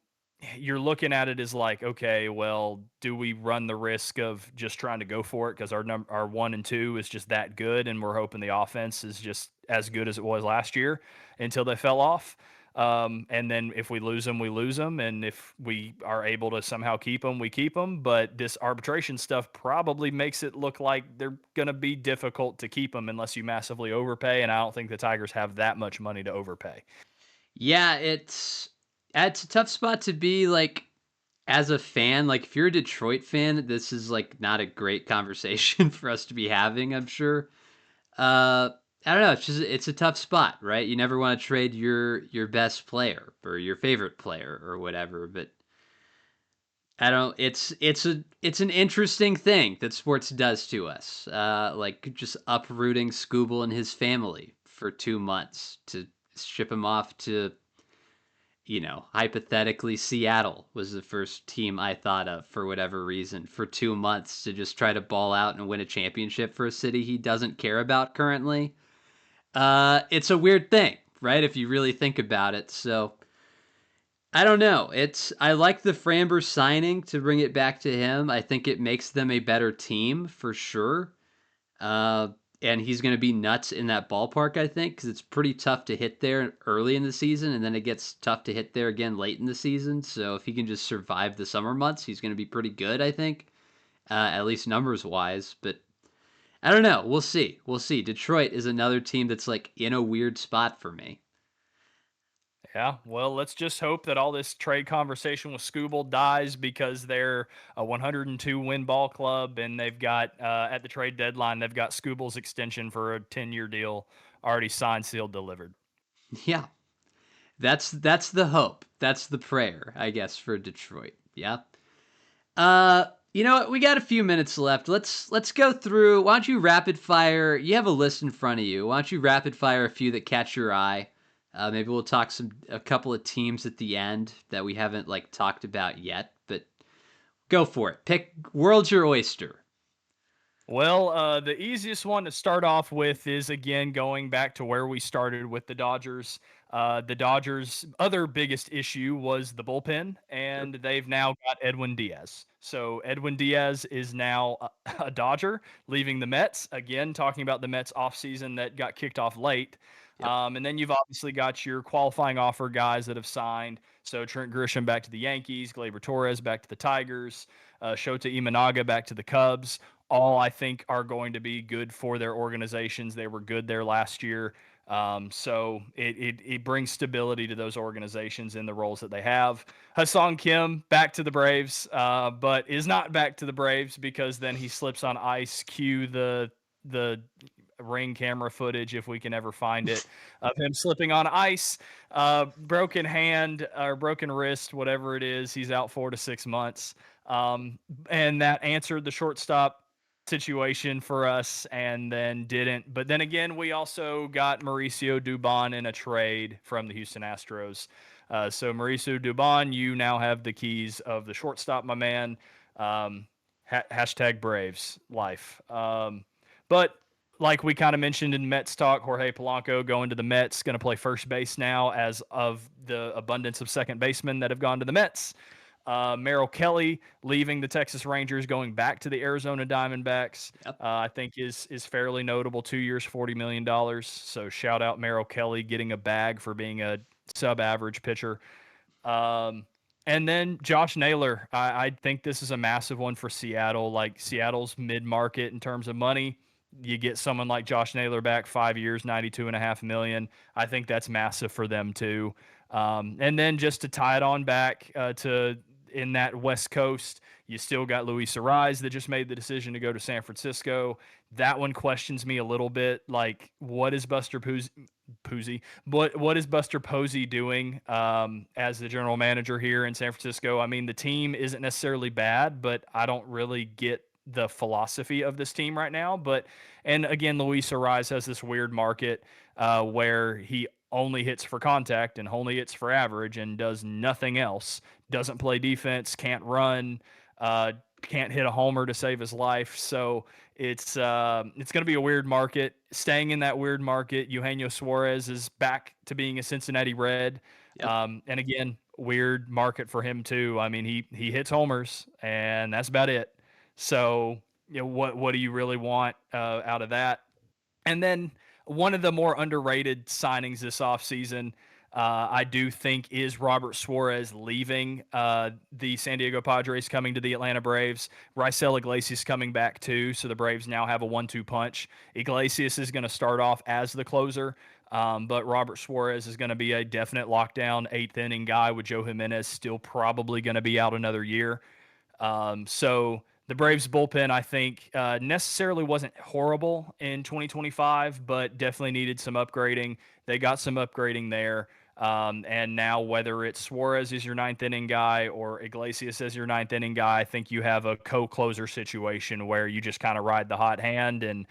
you're looking at it as like, okay, well, do we run the risk of just trying to go for it because our 1 and 2 is just that good, and we're hoping the offense is just as good as it was last year until they fell off. And then if we lose them, we lose them, and if we are able to somehow keep them, we keep them. But this arbitration stuff probably makes it look like they're going to be difficult to keep them unless you massively overpay, and I don't think the Tigers have that much money to overpay. Yeah, it's a tough spot to be like as a fan. Like if you're a Detroit fan, this is like not a great conversation for us to be having, I'm sure. I don't know, it's a tough spot, right? You never want to trade your best player or your favorite player or whatever, but I don't. It's an interesting thing that sports does to us. Like just uprooting Scooble and his family for 2 months to ship him off to, hypothetically Seattle was the first team I thought of for whatever reason for 2 months to just try to ball out and win a championship for a city he doesn't care about currently. It's a weird thing, right? If you really think about it. So I don't know. I like the Framber signing to bring it back to him. I think it makes them a better team for sure. Uh, and he's going to be nuts in that ballpark, I think, because it's pretty tough to hit there early in the season, and then it gets tough to hit there again late in the season. So if he can just survive the summer months, he's going to be pretty good, I think, at least numbers wise. But I don't know. We'll see. We'll see. Detroit is another team that's like in a weird spot for me. Yeah, well, let's just hope that all this trade conversation with Scooble dies because they're a 102 win ball club and they've got at the trade deadline they've got Scooble's extension for a 10-year deal already signed, sealed, delivered. Yeah, that's the hope. That's the prayer, I guess, for Detroit. Yeah. You know what? We got a few minutes left. Let's go through. Why don't you rapid fire? You have a list in front of you. Why don't you rapid fire a few that catch your eye? Maybe we'll talk a couple of teams at the end that we haven't like talked about yet. But go for it. Pick world's your oyster. Well, the easiest one to start off with is again going back to where we started with the Dodgers. The Dodgers' other biggest issue was the bullpen, Sure. and they've now got Edwin Diaz. So Edwin Diaz is now a Dodger, leaving the Mets. Again, talking about the Mets offseason that got kicked off late. Yep. And then you've obviously got your qualifying offer guys that have signed. So Trent Grisham back to the Yankees, Gleyber Torres back to the Tigers, Shota Imanaga back to the Cubs. All I think are going to be good for their organizations. They were good there last year. So it brings stability to those organizations in the roles that they have. Hassan Kim back to the Braves, but is not back to the Braves because then he slips on ice. Cue the ring camera footage if we can ever find it of him slipping on ice, broken hand or broken wrist, whatever it is. He's out 4 to 6 months. And that answered the shortstop situation for us and then didn't. But then again, we also got Mauricio Dubon in a trade from the Houston Astros. So Mauricio Dubon, you now have the keys of the shortstop, my man. Hashtag Braves life. But like we kind of mentioned in Mets talk, Jorge Polanco going to the Mets, going to play first base now as of the abundance of second basemen that have gone to the Mets. Merrill Kelly leaving the Texas Rangers, going back to the Arizona Diamondbacks, Yep. I think is fairly notable. 2 years, $40 million. So shout out Merrill Kelly getting a bag for being a sub-average pitcher. Um, and then Josh Naylor, I think this is a massive one for Seattle. Like Seattle's mid-market in terms of money. You get someone like Josh Naylor back 5 years, 92.5 million. I think that's massive for them too. And then just to tie it on back to in that West Coast, you still got Luis Ariz that just made the decision to go to San Francisco. That one questions me a little bit. Like, what is Buster Posey? What is Buster Posey doing as the general manager here in San Francisco? I mean, the team isn't necessarily bad, but I don't really get the philosophy of this team right now. But and again, Luis Ariz has this weird market where he only hits for contact and only hits for average and does nothing else. Doesn't play defense, can't run, can't hit a homer to save his life. So it's going to be a weird market. Staying in that weird market, Eugenio Suarez is back to being a Cincinnati Red, Yep. and again, weird market for him too. I mean, he hits homers, and that's about it. So what do you really want out of that? And then one of the more underrated signings this offseason, I do think, is Robert Suarez leaving the San Diego Padres, coming to the Atlanta Braves. Raisel Iglesias coming back too, so the Braves now have a 1-2 punch. Iglesias is going to start off as the closer, but Robert Suarez is going to be a definite lockdown eighth inning guy with Joe Jimenez still probably going to be out another year. So the Braves bullpen, I think, necessarily wasn't horrible in 2025, but definitely needed some upgrading. They got some upgrading there. And now, whether it's Suarez is your ninth inning guy or Iglesias as your ninth inning guy, I think you have a co-closer situation where you just kind of ride the hot hand and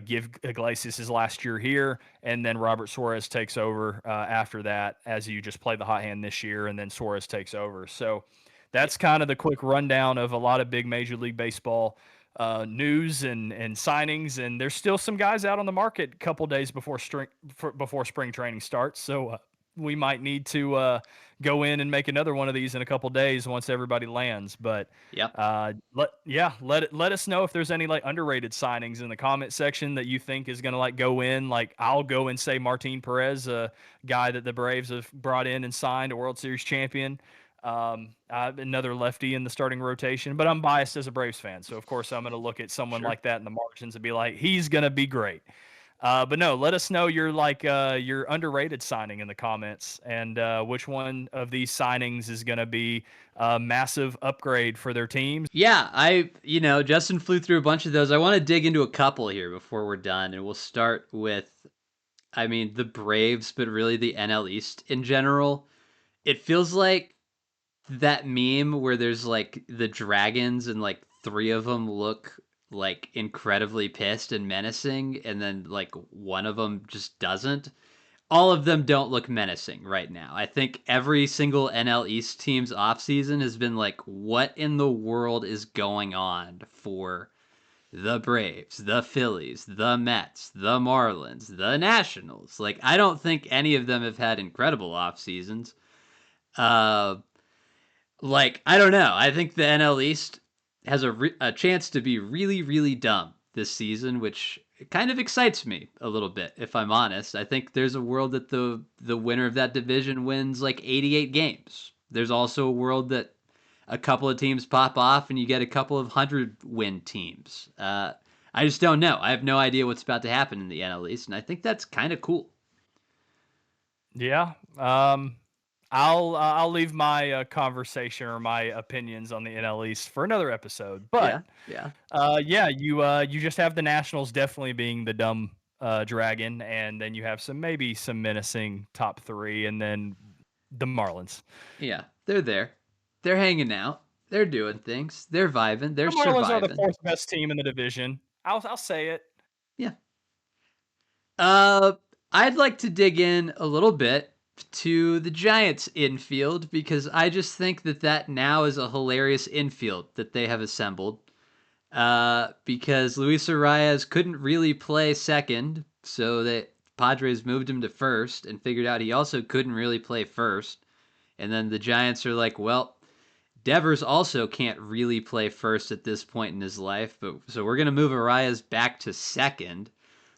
give Iglesias his last year here, and then Robert Suarez takes over after that as you just play the hot hand this year, and then Suarez takes over. So Yeah. that's kind of the quick rundown of a lot of big Major League Baseball news and signings, and there's still some guys out on the market a couple days before spring training starts. So we might need to go in and make another one of these in a couple days once everybody lands. But Yep. let us know if there's any like underrated signings in the comment section that you think is gonna like go in. Like I'll go and say Martin Perez, a guy that the Braves have brought in and signed, a World Series champion. Another lefty in the starting rotation, but I'm biased as a Braves fan, so of course I'm going to look at someone Sure. like that in the margins and be like, he's going to be great. But no, let us know your underrated signing in the comments, and which one of these signings is going to be a massive upgrade for their teams. Yeah, Justin flew through a bunch of those. I want to dig into a couple here before we're done, and we'll start with, the Braves, but really the NL East in general. It feels like that meme where there's like the dragons and like three of them look like incredibly pissed and menacing, and then like one of them just doesn't. All of them don't look menacing right now. I think every single NL East team's offseason has been like, what in the world is going on for the Braves, the Phillies, the Mets, the Marlins, the Nationals? Like, I don't think any of them have had incredible off seasons. Uh, I don't know. I think the NL East has a chance to be really, really dumb this season, which kind of excites me a little bit, if I'm honest. I think there's a world that the winner of that division wins like 88 games. There's also a world that a couple of teams pop off and you get a couple of 100-win teams. I just don't know. I have no idea what's about to happen in the NL East, and I think that's kind of cool. Yeah. I'll leave my conversation or my opinions on the NL East for another episode. Yeah, But yeah, yeah, you just have the Nationals definitely being the dumb dragon, and then you have maybe some menacing top three, and then the Marlins. yeah. They're there. They're hanging out. They're doing things. They're vibing. They're The Marlins are the surviving. fourth best team in the division. I'll say it. Yeah. Uh, I'd like to dig in a little bit to the Giants infield because I just think that now is a hilarious infield that they have assembled. Because Luis Arias couldn't really play second, so that Padres moved him to first and figured out he also couldn't really play first. And then the Giants are like, well, Devers also can't really play first at this point in his life, but so we're gonna move Arias back to second.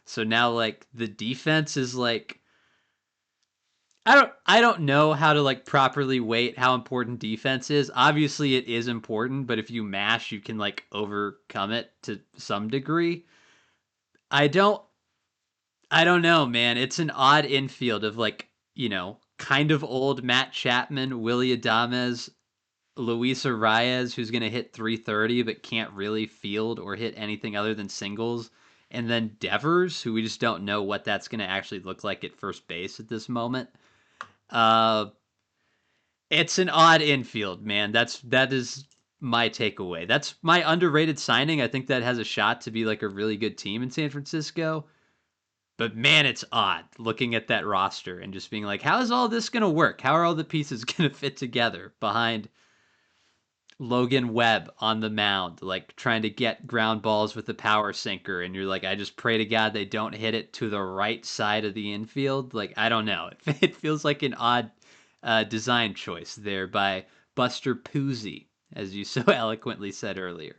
So now like the defense is like I don't know how to like properly weight how important defense is. Obviously it is important, but if you mash you can like overcome it to some degree. I don't I don't know, man. It's an odd infield of like, kind of old Matt Chapman, Willie Adames, Luis Arias, who's going to hit 330 but can't really field or hit anything other than singles. And then Devers, who we just don't know what that's going to actually look like at first base at this moment. Uh, it's an odd infield, man. That is my takeaway. That's my underrated signing. I think that has a shot to be like a really good team in San Francisco. But man, it's odd looking at that roster and just being like, how is all this going to work? How are all the pieces going to fit together behind Logan Webb on the mound, like trying to get ground balls with the power sinker, and you're like, I just pray to God they don't hit it to the right side of the infield. Like, I don't know. It feels like an odd design choice there by Buster Posey, as you so eloquently said earlier.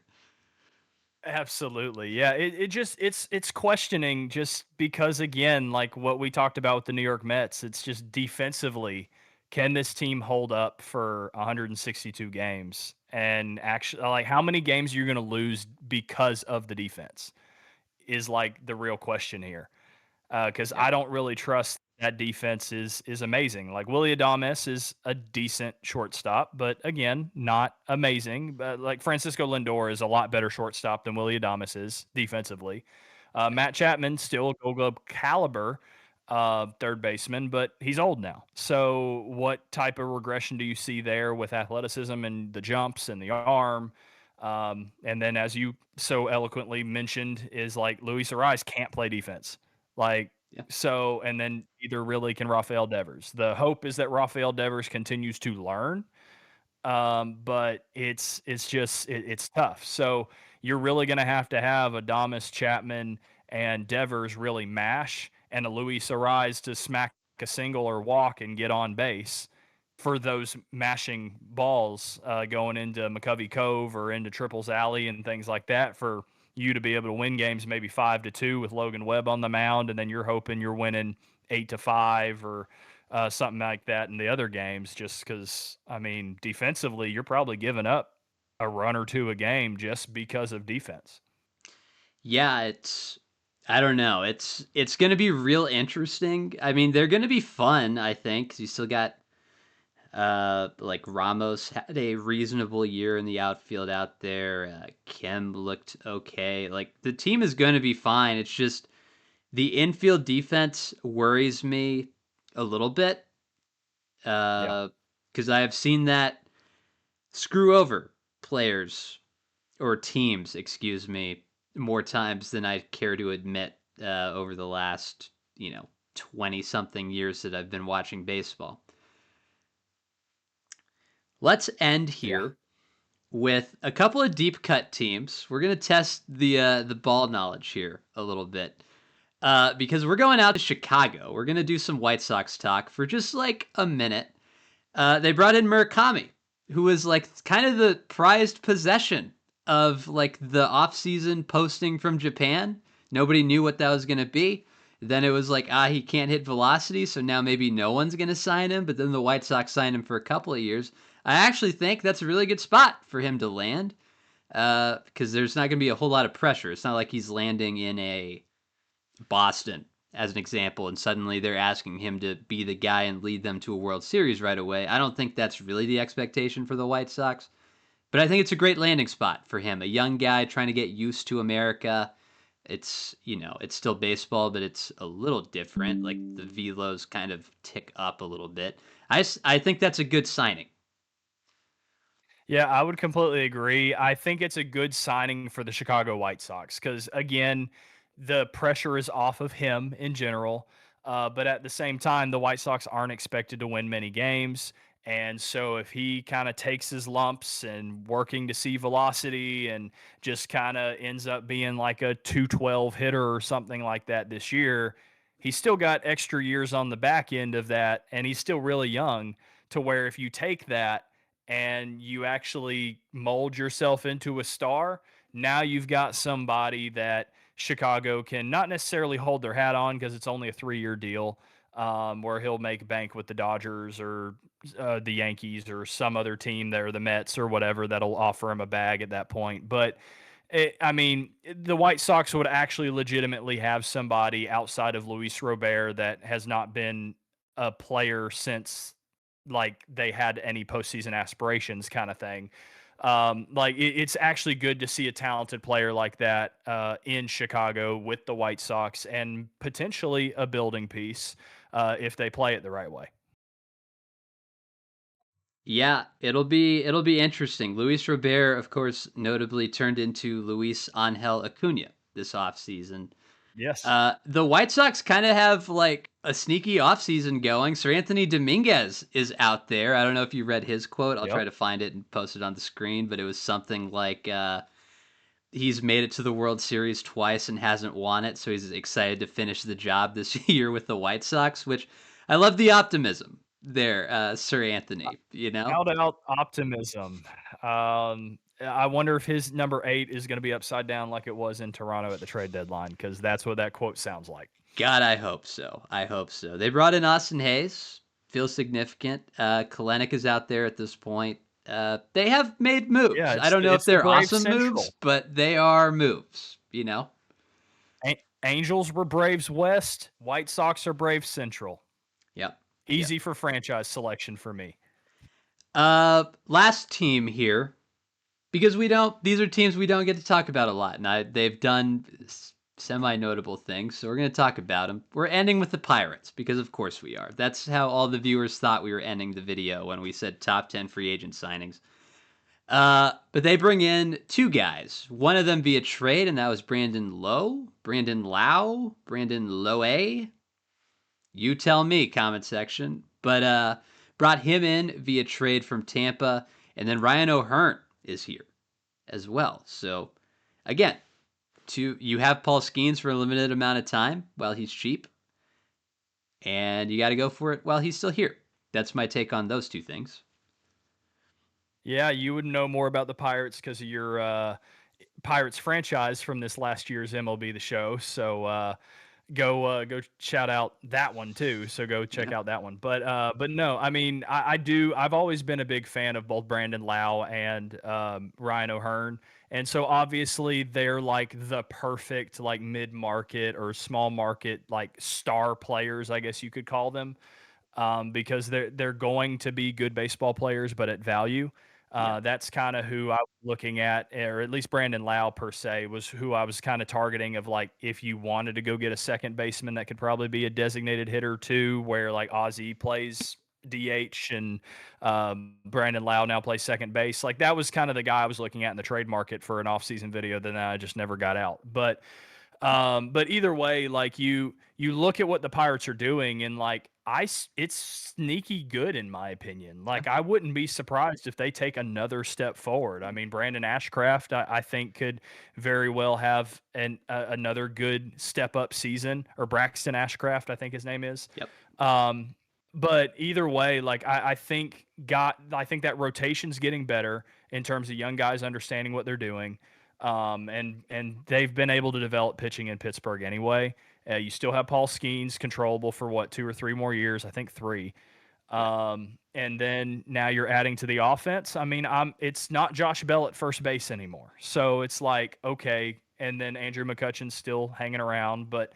Absolutely. Yeah, it just it's questioning just because again, like what we talked about with the New York Mets, it's just defensively, can this team hold up for 162 games? And actually like how many games you're going to lose because of the defense is like the real question here. Because Yep. I don't really trust that defense is amazing. Like Willie Adames is a decent shortstop, but again, not amazing. But like Francisco Lindor is a lot better shortstop than Willie Adames is defensively. Matt Chapman still a Gold Glove caliber third baseman, but he's old now. So what type of regression do you see there with athleticism and the jumps and the arm? And then, as you so eloquently mentioned, is like Luis Ariz can't play defense. Like, Yeah. so, and then either really can Rafael Devers. The hope is that Rafael Devers continues to learn. But it's just it's tough. So you're really going to have Adamas, Chapman, and Devers really mash, and a Luis Arise to smack a single or walk and get on base for those mashing balls going into McCovey Cove or into Triples Alley and things like that for you to be able to win games maybe 5-2 with Logan Webb on the mound, and then you're hoping you're winning 8-5 or something like that in the other games. Just because, I mean, defensively, you're probably giving up a run or two a game just because of defense. Yeah, it's I don't know. It's going to be real interesting. I mean, they're going to be fun, I think. 'Cause you still got like Ramos had a reasonable year in the outfield out there. Kim looked okay. Like the team is going to be fine. It's just the infield defense worries me a little bit. Yeah. Because I have seen that screw over players or teams, excuse me, more times than I care to admit over the last, 20 something years that I've been watching baseball. Let's end Yeah. here with a couple of deep cut teams. We're gonna test the ball knowledge here a little bit because we're going out to Chicago. We're gonna do some White Sox talk for just like a minute. They brought in Murakami, who was like kind of the prized possession of like the offseason posting from Japan. Nobody knew what that was gonna be. Then it was like, he can't hit velocity, so now maybe no one's going to sign him. But then the White Sox signed him for a couple of years. I actually think that's a really good spot for him to land because there's not going to be a whole lot of pressure. It's not like he's landing in a Boston, as an example, and suddenly they're asking him to be the guy and lead them to a World Series right away. I don't think that's really the expectation for the White Sox. But I think it's a great landing spot for him. A young guy trying to get used to America. It's still baseball, but it's a little different. Like the velos kind of tick up a little bit. I think that's a good signing. Yeah, I would completely agree. I think it's a good signing for the Chicago White Sox because, again, the pressure is off of him in general. But at the same time, the White Sox aren't expected to win many games. And so if he kind of takes his lumps and working to see velocity and just kind of ends up being like a 212 hitter or something like that this year, he's still got extra years on the back end of that. And he's still really young to where if you take that, and you actually mold yourself into a star, now you've got somebody that Chicago can not necessarily hold their hat on because it's only a 3-year deal, where he'll make bank with the Dodgers or the Yankees or some other team there, the Mets or whatever that'll offer him a bag at that point. But I mean, the White Sox would actually legitimately have somebody outside of Luis Robert that has not been a player since like they had any postseason aspirations kind of thing. Like it's actually good to see a talented player like that in Chicago with the White Sox and potentially a building piece if they play it the right way. Yeah, it'll be interesting. Luis Robert, of course, notably turned into Luis Angel Acuna this offseason. Yes. The White Sox kind of have like a sneaky offseason going. Sir Anthony Dominguez is out there. I don't know if you read his quote. I'll try Yep. to find it and post it on the screen, but it was something like he's made it to the World Series twice and hasn't won it, so he's excited to finish the job this year with the White Sox, which I love the optimism there, Sir Anthony, you know? Out out optimism. I wonder if his number 8 is going to be upside down like it was in Toronto at the trade deadline because that's what that quote sounds like. God, I hope so. I hope so. They brought in Austin Hayes. Feels significant. Kalenic is out there at this point. They have made Yeah, moves. I it's don't know if it's the they're Braves awesome moves, Central. but they are moves, you know? Angels were Braves West. White Sox are Braves Central. Yep. Yep. Easy for franchise selection for me. Last team here, because these are teams we don't get to talk about a lot, and they've done semi-notable things, so we're going to talk about them. We're ending with the Pirates, because of course we are. That's how all the viewers thought we were ending the video when we said top 10 free agent signings. But they bring in two guys. One of them via trade, and that was Brandon Lau, Brandon Loe. You tell me, comment section. But brought him in via trade from Tampa. And then Ryan O'Hearn is here as well. So again, you have Paul Skeens for a limited amount of time while he's cheap, and you got to go for it while he's still here. That's my take on those two things. Yeah, you would know more about the Pirates because of your Pirates franchise from this last year's MLB The Show. So go shout out that one too. So go check Yeah, out that one. But no, I mean I do. I've always been a big fan of both Brandon Lau and Ryan O'Hearn, and so obviously they're like the perfect like mid market or small market like star players, I guess you could call them, because they're going to be good baseball players, but at value. yeah, That's kind of who I was looking at, or at least Brandon Lau per se was who I was kind of targeting. Of like, if you wanted to go get a second baseman that could probably be a designated hitter too, where like Ozzy plays DH and Brandon Lau now plays second base. Like that was kind of the guy I was looking at in the trade market for an offseason video. Then I just never got out, but either way, like you look at what the Pirates are doing, and like it's sneaky good in my opinion. yeah, Like I wouldn't be surprised if they take another step forward. I mean, Brandon Ashcraft, I think could very well have another good step up season, or Braxton Ashcraft, I think his name is. yep, Um, but either way, like I think that rotation's getting better in terms of young guys understanding what they're doing. And they've been able to develop pitching in Pittsburgh anyway. You still have Paul Skeens controllable for what 2 or 3 more years, I think 3. yeah, And then now you're adding to the offense. I mean, it's not Josh Bell at first base anymore, so it's like okay. And then Andrew McCutcheon's still hanging around, but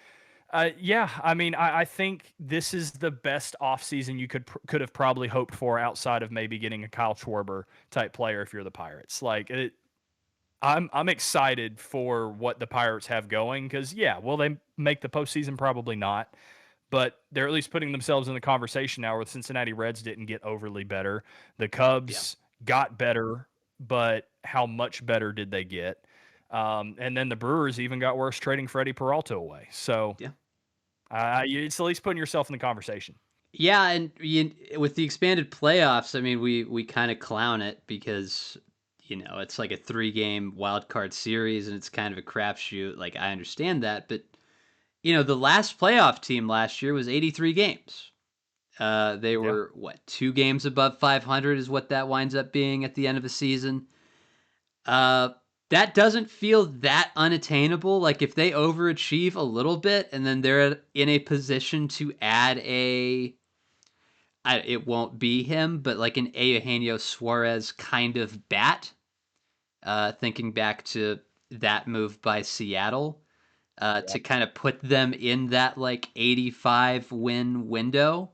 yeah, I mean, I think this is the best offseason you could have probably hoped for outside of maybe getting a Kyle Schwarber type player if you're the Pirates. Like I'm excited for what the Pirates have going because yeah, will they make the postseason? Probably not, but they're at least putting themselves in the conversation now. Where the Cincinnati Reds didn't get overly better, the yeah, Cubs got better, but how much better did they get? And then the Brewers even got worse trading Freddie Peralta away. So yeah. it's at least putting yourself in the conversation. Yeah, and with the expanded playoffs, I mean, we kind of clown it because it's like a 3-game wild card series and it's kind of a crapshoot. Like I understand that, but the last playoff team last year was 83 games. They Yeah. were what 2 games above 500 is what that winds up being at the end of the season. Uh, that doesn't feel that unattainable. Like if they overachieve a little bit and then they're in a position to add it won't be him, but like an Eugenio Suarez kind of bat. Thinking back to that move by Seattle, to kind of put them in that like 85 win window.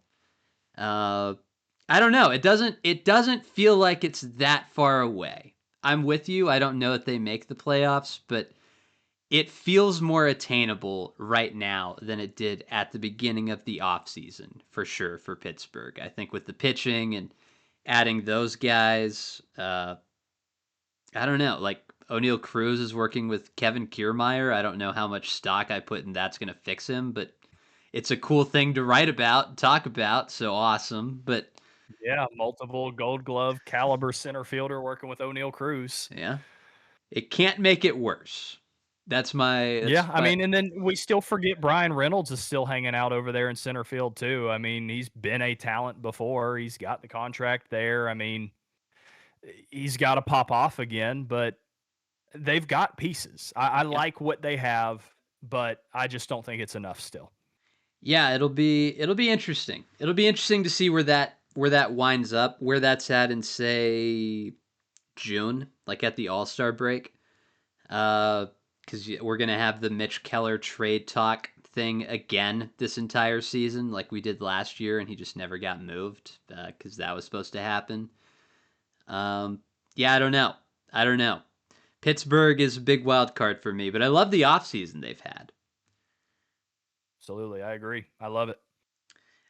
Uh, I don't know. It doesn't feel like it's that far away. I'm with you. I don't know that they make the playoffs, but it feels more attainable right now than it did at the beginning of the offseason, for sure, for Pittsburgh. I think with the pitching and adding those guys, I don't know. Like O'Neill Cruz is working with Kevin Kiermaier. I don't know how much stock I put in that's going to fix him, but it's a cool thing to write about, talk about. So awesome. But Yeah, multiple Gold Glove caliber center fielder working with O'Neill Cruz. yeah, it can't make it worse. That's my. That's Yeah, I my. mean, and then we still forget Brian Reynolds is still hanging out over there in center field too. I mean, he's been a talent before. He's got the contract there. I mean, he's got to pop off again, but they've got pieces. I Yeah. like what they have, but I just don't think it's enough still. Yeah, it'll be interesting. It'll be interesting to see where that winds up, where that's at in say June, like at the All-Star break. Because we're gonna have the Mitch Keller trade talk thing again this entire season, like we did last year, and he just never got moved because that was supposed to happen. Um, yeah, I don't know. I don't know. Pittsburgh is a big wild card for me, but I love the offseason they've had. Absolutely, I agree. I love it.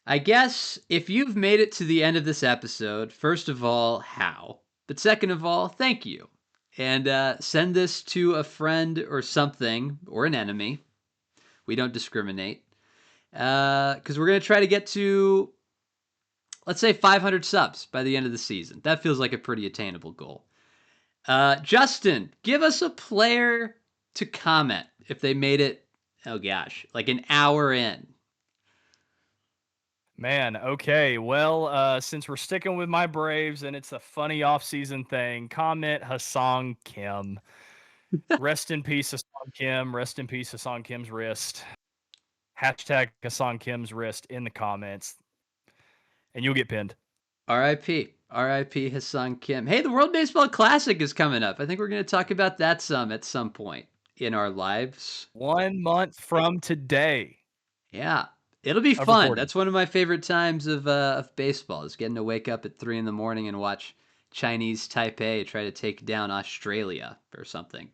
I guess if you've made it to the end of this episode, first of all, how? But second of all, thank you. And send this to a friend or something, or an enemy. We don't discriminate. Because we're going to try to get to let's say 500 subs by the end of the season. That feels like a pretty attainable goal. Justin, give us a player to comment if they made it, oh gosh, like an hour in. Man, okay. Well, since we're sticking with my Braves and it's a funny offseason thing, comment Hassan Kim. Rest in peace, Hassan Kim. Rest in peace, Hassan Kim's wrist. Hashtag Hassan Kim's wrist in the comments, and you'll get pinned. RIP. RIP Hassan Kim. Hey, the World Baseball Classic is coming up. I think we're going to talk about that some at some point in our lives. 1 month from today. Yeah. It'll be Of fun. recording. That's one of my favorite times of baseball is getting to wake up at 3 in the morning and watch Chinese Taipei try to take down Australia or something.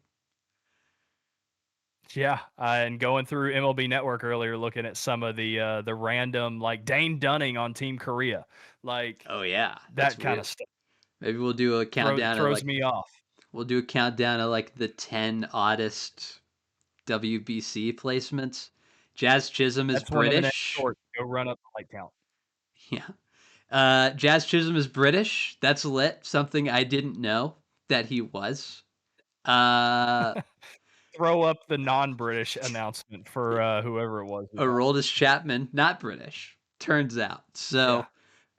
Yeah, and going through MLB Network earlier, looking at some of the random like Dane Dunning on Team Korea, like Oh yeah, that's that kind real. of stuff Maybe we'll do a countdown of throws like me off. the 10 oddest WBC placements. Jazz Chisholm is That's one of the next British. shorts. Go run up the light count. Yeah. Jazz Chisholm is British. That's lit. Something I didn't know that he was. Uh, Throw up the non-British announcement for whoever it was who got it. Aroldis Chapman, not British. Turns out. Yeah. So,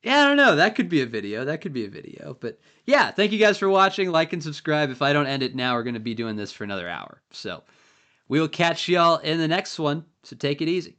yeah, I don't know. That could be a video. That could be a video. But yeah, thank you guys for watching. Like and subscribe. If I don't end it now, we're going to be doing this for another hour. So, we will catch y'all in the next one. So, take it easy.